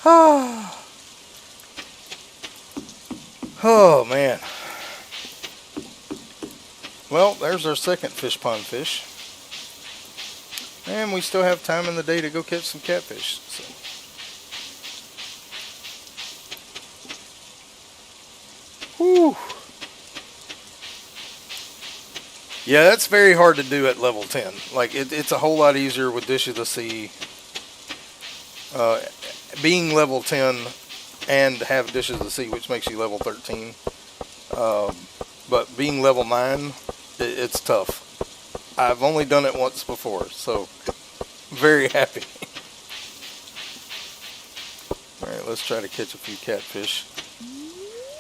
Ah! Oh, man. Well, there's our second fish pond fish. And we still have time in the day to go catch some catfish. So. Whew. Yeah, that's very hard to do at level 10. Like, it's a whole lot easier with Dish of the Sea. Being level 10 and have Dish of the Sea, which makes you level 13. But being level 9, it's tough. I've only done it once before, so very happy. Alright, let's try to catch a few catfish.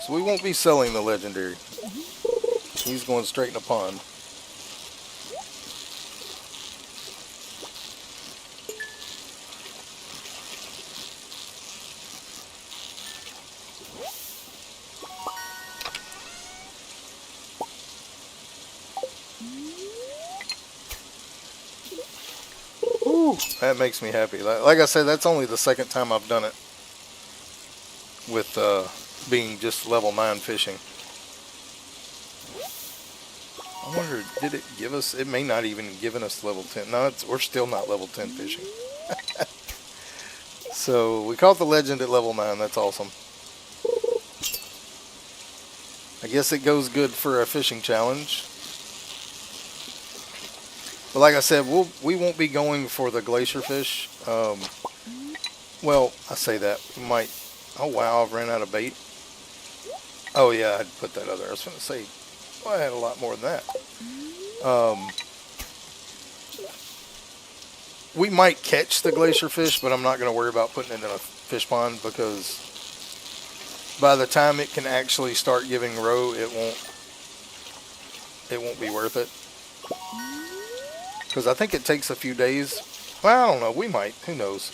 So we won't be selling the legendary. He's going straight in the pond. Ooh, that makes me happy. Like I said, that's only the second time I've done it with being just level 9 fishing. I wonder, did it give us, it may not even given us level 10. No, we're still not level 10 fishing. So we caught the legend at level 9. That's awesome. I guess it goes good for a fishing challenge. But like I said, we won't be going for the glacier fish. Well, I say that. We might. Oh wow, I've ran out of bait. Oh yeah, I had to put that other. I was going to say, well, I had a lot more than that. we might catch the glacier fish, but I'm not going to worry about putting it in a fish pond because by the time it can actually start giving roe, it won't be worth it. Because I think it takes a few days. Well, I don't know. We might. Who knows?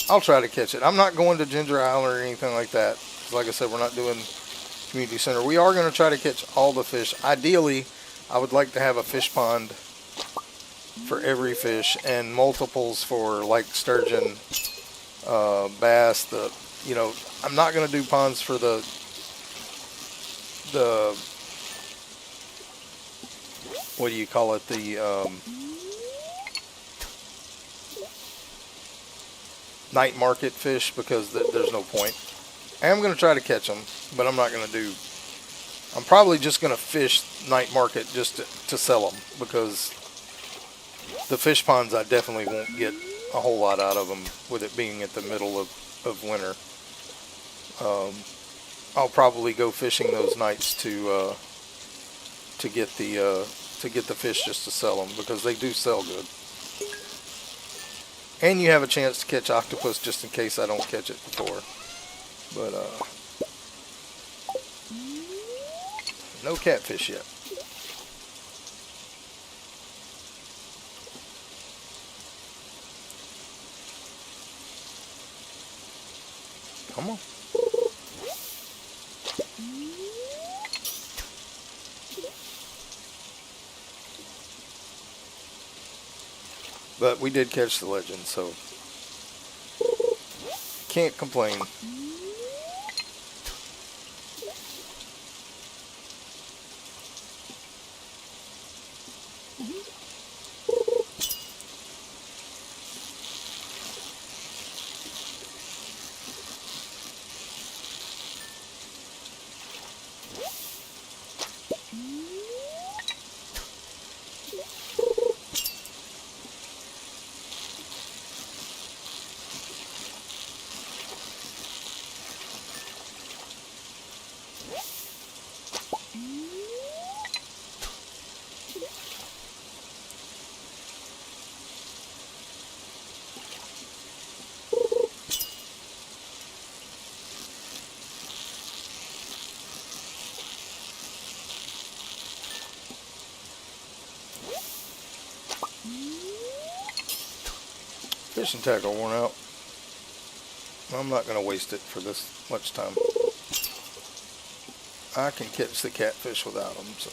I'll try to catch it. I'm not going to Ginger Island or anything like that. Like I said, we're not doing community center. We are going to try to catch all the fish. Ideally, I would like to have a fish pond for every fish and multiples for like sturgeon, bass. I'm not going to do ponds for the what do you call it? The night market fish because there's no point. I am going to try to catch them, but I'm not going to do. I'm probably just going to fish night market just to sell them because the fish ponds I definitely won't get a whole lot out of them with it being at the middle of winter. I'll probably go fishing those nights to get the fish just to sell them because they do sell good. And you have a chance to catch octopus just in case I don't catch it before. But no catfish yet. Come on. But we did catch the legend, so can't complain. Fishing tackle worn out. I'm not going to waste it for this much time. I can catch the catfish without them, so.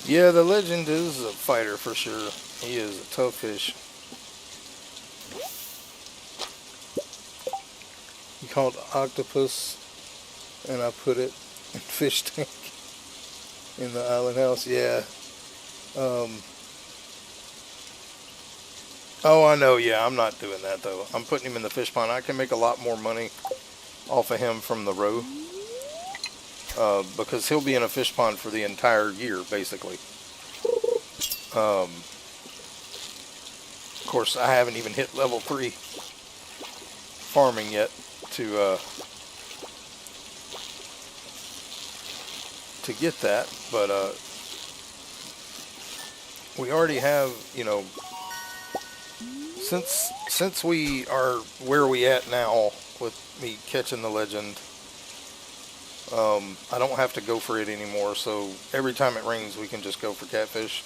Yeah, the legend is a fighter for sure. He is a tough fish. He called octopus, and I put it in fish tank in the island house. Yeah. Um, oh, I know. Yeah, I'm not doing that though. I'm putting him in the fish pond. I can make a lot more money off of him from the roe, because he'll be in a fish pond for the entire year, basically. Of course, I haven't even hit level 3 farming yet to get that, but we already have, since we are where we at now with me catching the legend, I don't have to go for it anymore. So every time it rains, we can just go for catfish,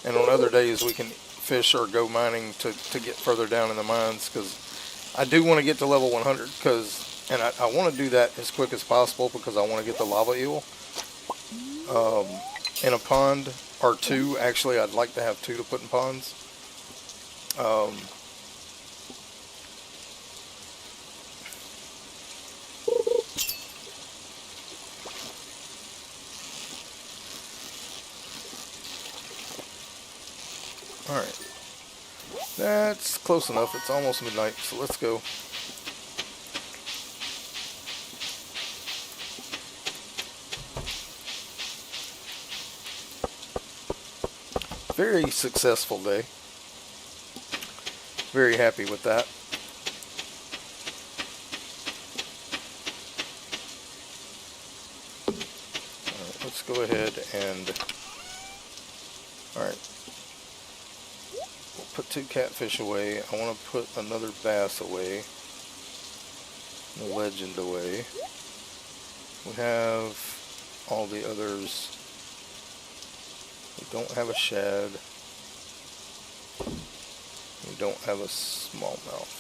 and on other days we can fish or go mining to get further down in the mines, because I do want to get to level 100, and I want to do that as quick as possible because I want to get the lava eel in a pond, or two. Actually, I'd like to have two to put in ponds. Alright, that's close enough. It's almost midnight, so let's go. Very successful day. Very happy with that. Alright, let's go ahead and... Alright. We'll put 2 catfish away. I want to put another bass away. The legend away. We have all the others. We don't have a shad. We don't have a smallmouth.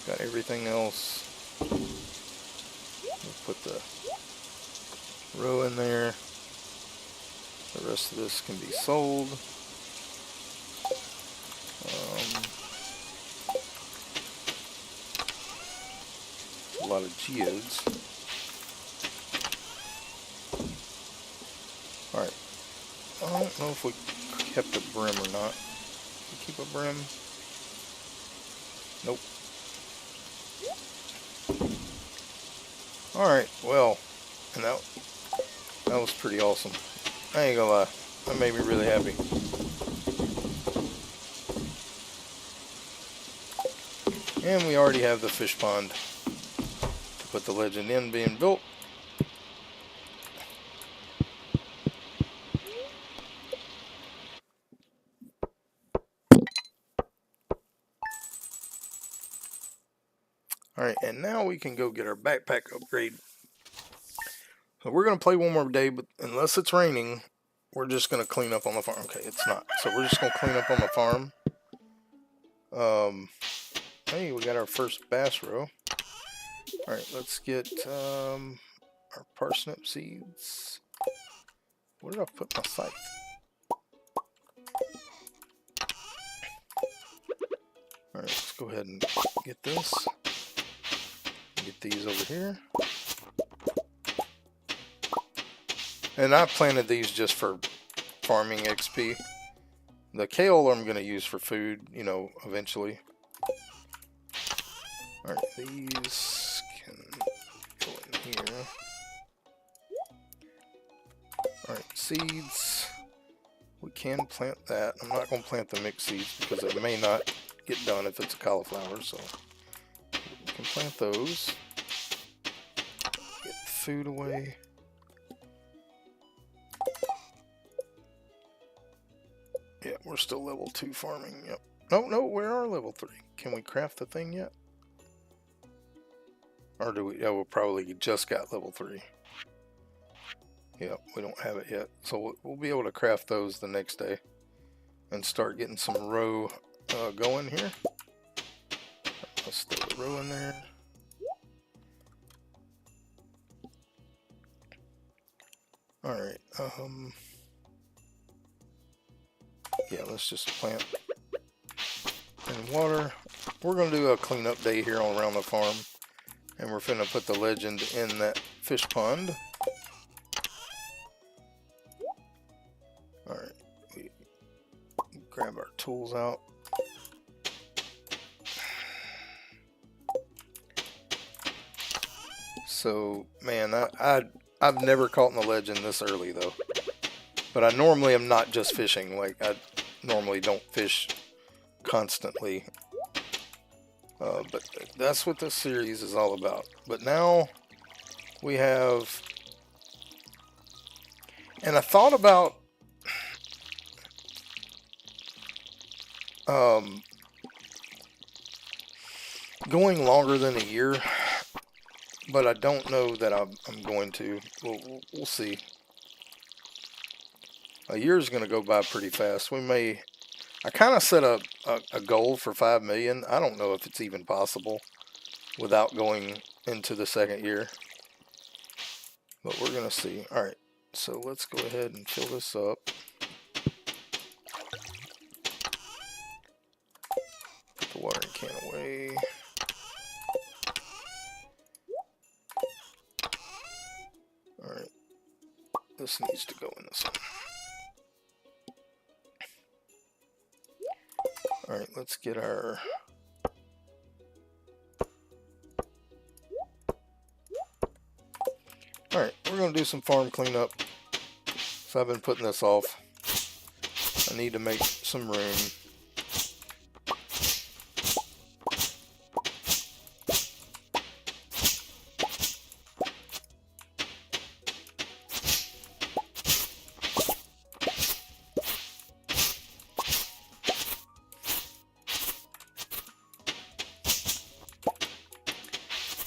Got everything else. We'll put the roe in there. The rest of this can be sold. A lot of geodes. Alright. I don't know if we kept a brim or not. Did we keep a brim? Nope. Alright, well, and that was pretty awesome. I ain't gonna lie. That made me really happy. And we already have the fish pond to put the legend in being built. Alright, and now we can go get our backpack upgrade. So we're going to play one more day, but unless it's raining, we're just going to clean up on the farm. Okay, it's not. So we're just going to clean up on the farm. Hey, we got our first bass row. Alright, let's get our parsnip seeds. Where did I put my scythe? Alright, let's go ahead and get this. Get these over here. And I planted these just for farming XP. The kale I'm going to use for food, eventually. Alright, these can go in here. Alright, seeds. We can plant that. I'm not going to plant the mixed seeds because it may not get done if it's a cauliflower, so we can plant those. Get the food away. Yeah, we're still level 2 farming. Yep. No, we are level 3. Can we craft the thing yet? Or do we? Yeah, we probably just got level 3. Yep, we don't have it yet. So we'll be able to craft those the next day and start getting some roe going here. Let's throw the roe in there. Alright, yeah, let's just plant in water. We're going to do a cleanup day here on around the farm. And we're finna put the legend in that fish pond. Alright, we grab our tools out. So, man, I've never caught in the legend this early, though. But I normally am not just fishing. Like, I normally don't fish constantly. But that's what this series is all about. But now we have... And I thought about... going longer than a year. But I don't know that I'm going to. We'll see. A year is going to go by pretty fast. We may... I kind of set a goal for 5 million. I don't know if it's even possible without going into the second year. But we're going to see. Alright, so let's go ahead and fill this up. Put the watering can away. Alright, this needs to go in this one. Alright, let's get our... Alright, we're going to do some farm cleanup. So I've been putting this off. I need to make some room.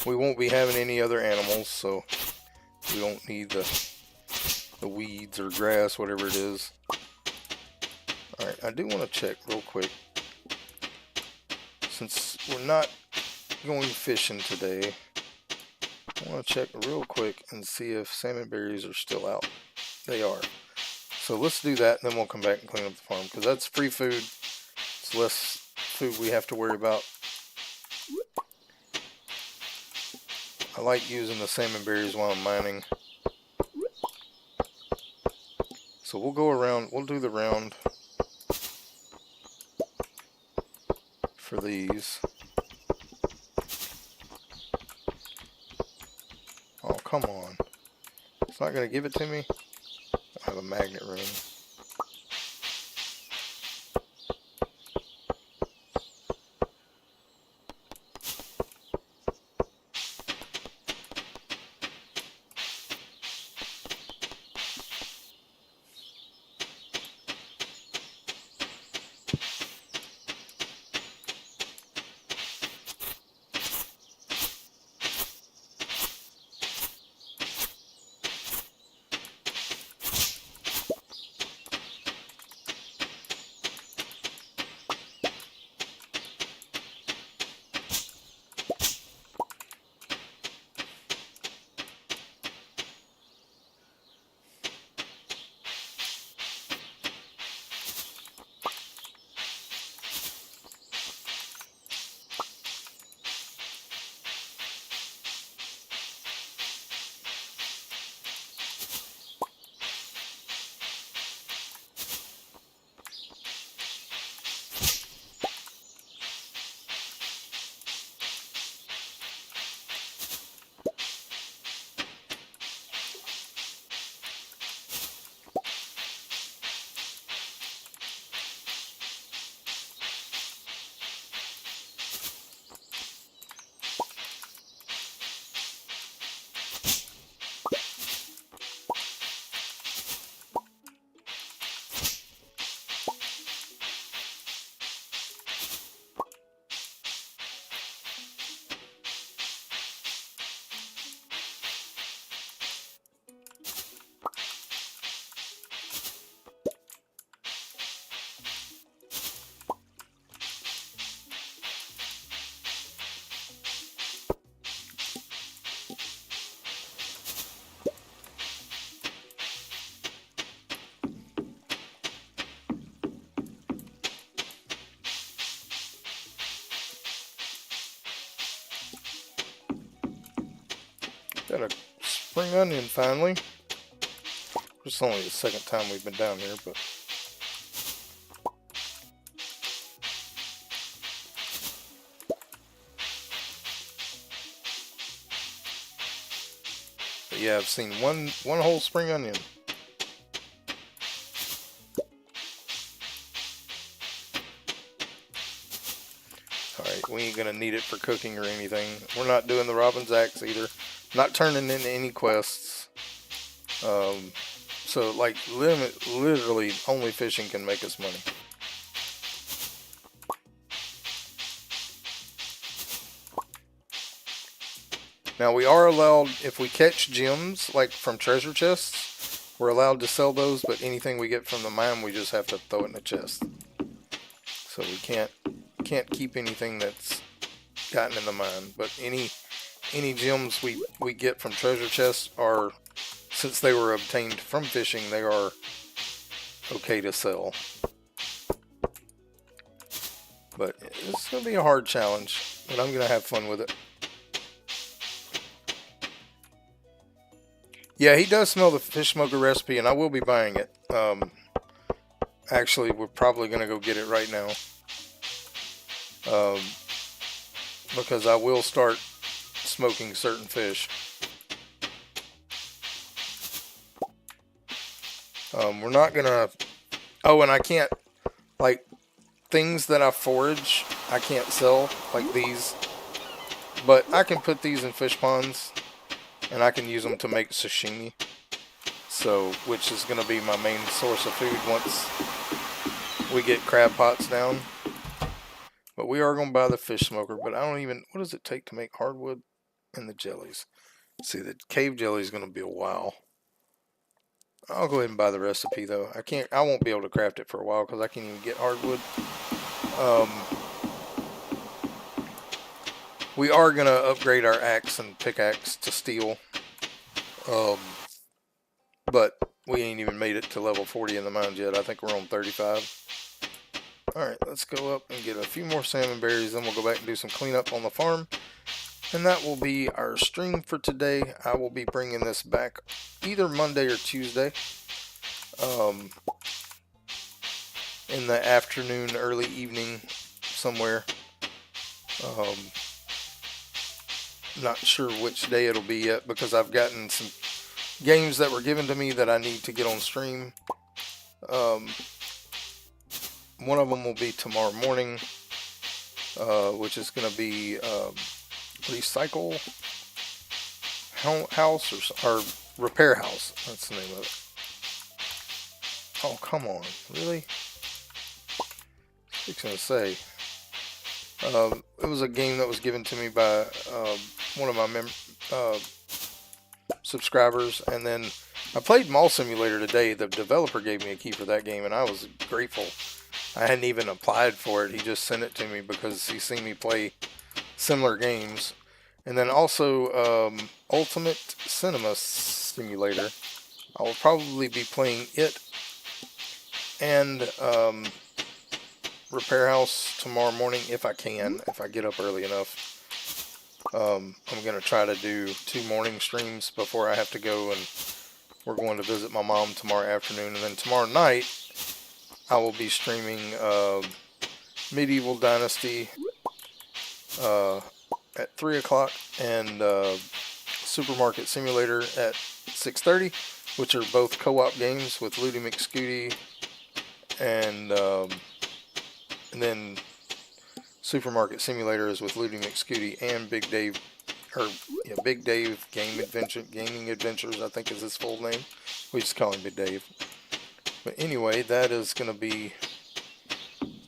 We won't be having any other animals, so we don't need the weeds or grass, whatever it is. Alright, I do want to check real quick. Since we're not going fishing today, I want to check real quick and see if salmon berries are still out. They are. So let's do that, and then we'll come back and clean up the farm, because that's free food. It's less food we have to worry about. I like using the salmon berries while I'm mining. So we'll go around, we'll do the round for these. Oh, come on. It's not going to give it to me? I have a magnet room. Got a spring onion finally. It's only the second time we've been down here, but yeah, I've seen one whole spring onion. Alright, we ain't gonna need it for cooking or anything. We're not doing the Robin's Axe either. Not turning in any quests. So like literally only fishing can make us money. Now we are allowed, if we catch gems like from treasure chests, we're allowed to sell those, but anything we get from the mine we just have to throw it in the chest. So we can't keep anything that's gotten in the mine, but any gems we get from treasure chests are, since they were obtained from fishing, they are okay to sell. But it's going to be a hard challenge, but I'm going to have fun with it. Yeah, he does smell the fish smoker recipe, and I will be buying it. Actually, we're probably going to go get it right now. Because I will start smoking certain fish. We're not gonna... Oh, and I can't... Like, things that I forage, I can't sell, like these. But I can put these in fish ponds, and I can use them to make sashimi. So, which is gonna be my main source of food once we get crab pots down. But we are going to buy the fish smoker, but I don't even... What does it take to make hardwood and the jellies? See, the cave jelly is going to be a while. I'll go ahead and buy the recipe, though. I won't be able to craft it for a while because I can't even get hardwood. We are going to upgrade our axe and pickaxe to steel. But we ain't even made it to level 40 in the mines yet. I think we're on 35. Alright, let's go up and get a few more salmon berries, then we'll go back and do some cleanup on the farm. And that will be our stream for today. I will be bringing this back either Monday or Tuesday. In the afternoon, early evening, somewhere. Not sure which day it'll be yet, because I've gotten some games that were given to me that I need to get on stream. One of them will be tomorrow morning, which is going to be Recycle House or Repair House. That's the name of it. Oh, come on. Really? I was going to say. It was a game that was given to me by one of my subscribers, and then I played Mall Simulator today. The developer gave me a key for that game, and I was grateful. I hadn't even applied for it. He just sent it to me because he's seen me play similar games. And then also Ultimate Cinema Simulator. I will probably be playing it and Repair House tomorrow morning if I can, if I get up early enough. I'm going to try to do 2 morning streams before I have to go, and we're going to visit my mom tomorrow afternoon. And then tomorrow night, I will be streaming Medieval Dynasty at 3 o'clock and Supermarket Simulator at 6:30, which are both co-op games with Ludi McScooty, and then Supermarket Simulator is with Ludi McScooty and Big Dave, Big Dave Gaming Adventures, I think is his full name. We just call him Big Dave. But anyway, that is going to be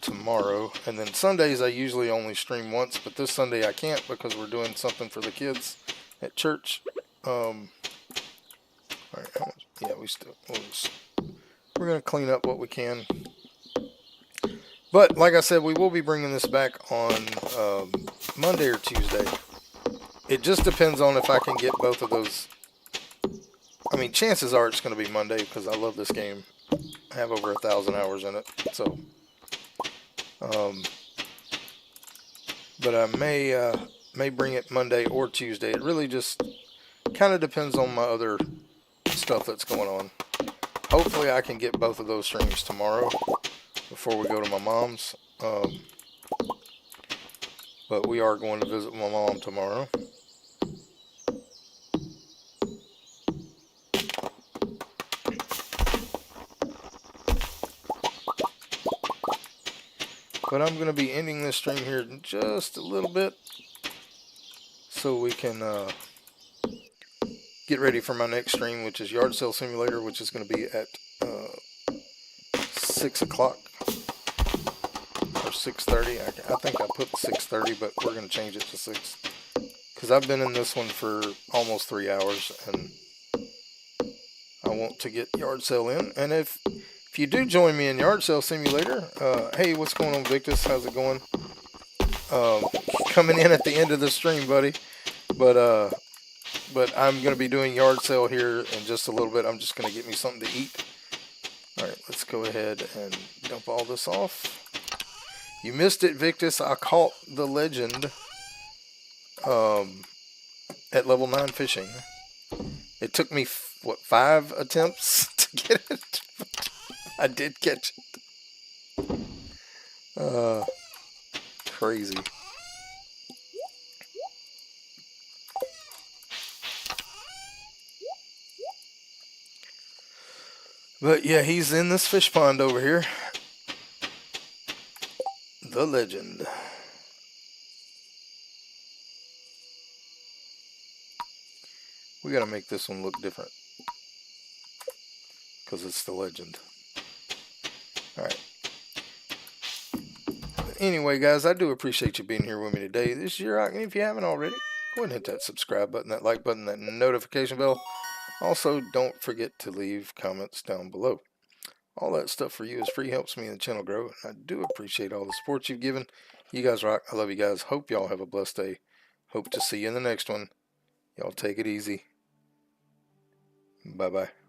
tomorrow. And then Sundays I usually only stream once, but this Sunday I can't because we're doing something for the kids at church. Alright, yeah, we're going to clean up what we can. But like I said, we will be bringing this back on Monday or Tuesday. It just depends on if I can get both of those. I mean, chances are it's going to be Monday because I love this game. I have over 1,000 hours in it, so but I may bring it Monday or Tuesday. It really just Kind of depends on my other stuff that's going on. Hopefully I can get both of those streams tomorrow before we go to my mom's. But we are going to visit my mom tomorrow. But I'm going to be ending this stream here in just a little bit so we can get ready for my next stream, which is Yard Sale Simulator, which is going to be at 6 o'clock or 6:30. I think I put 6:30, but we're going to change it to 6 because I've been in this one for almost 3 hours and I want to get Yard Sale in. And if you do join me in Yard Sale Simulator, hey, what's going on, Victus? How's it going? Coming in at the end of the stream, buddy. But I'm going to be doing yard sale here in just a little bit. I'm just going to get me something to eat. Alright, let's go ahead and dump all this off. You missed it, Victus. I caught the legend at level 9 fishing. It took me, what, 5 attempts to get it? I did catch it. Crazy. But yeah, he's in this fish pond over here. The legend. We gotta make this one look different because it's the legend. Alright. Anyway, guys, I do appreciate you being here with me today. This is your Rock, and if you haven't already, go ahead and hit that subscribe button, that like button, that notification bell. Also, don't forget to leave comments down below. All that stuff for you is free, helps me and the channel grow. I do appreciate all the support you've given. You guys rock. I love you guys. Hope y'all have a blessed day. Hope to see you in the next one. Y'all take it easy. Bye-bye.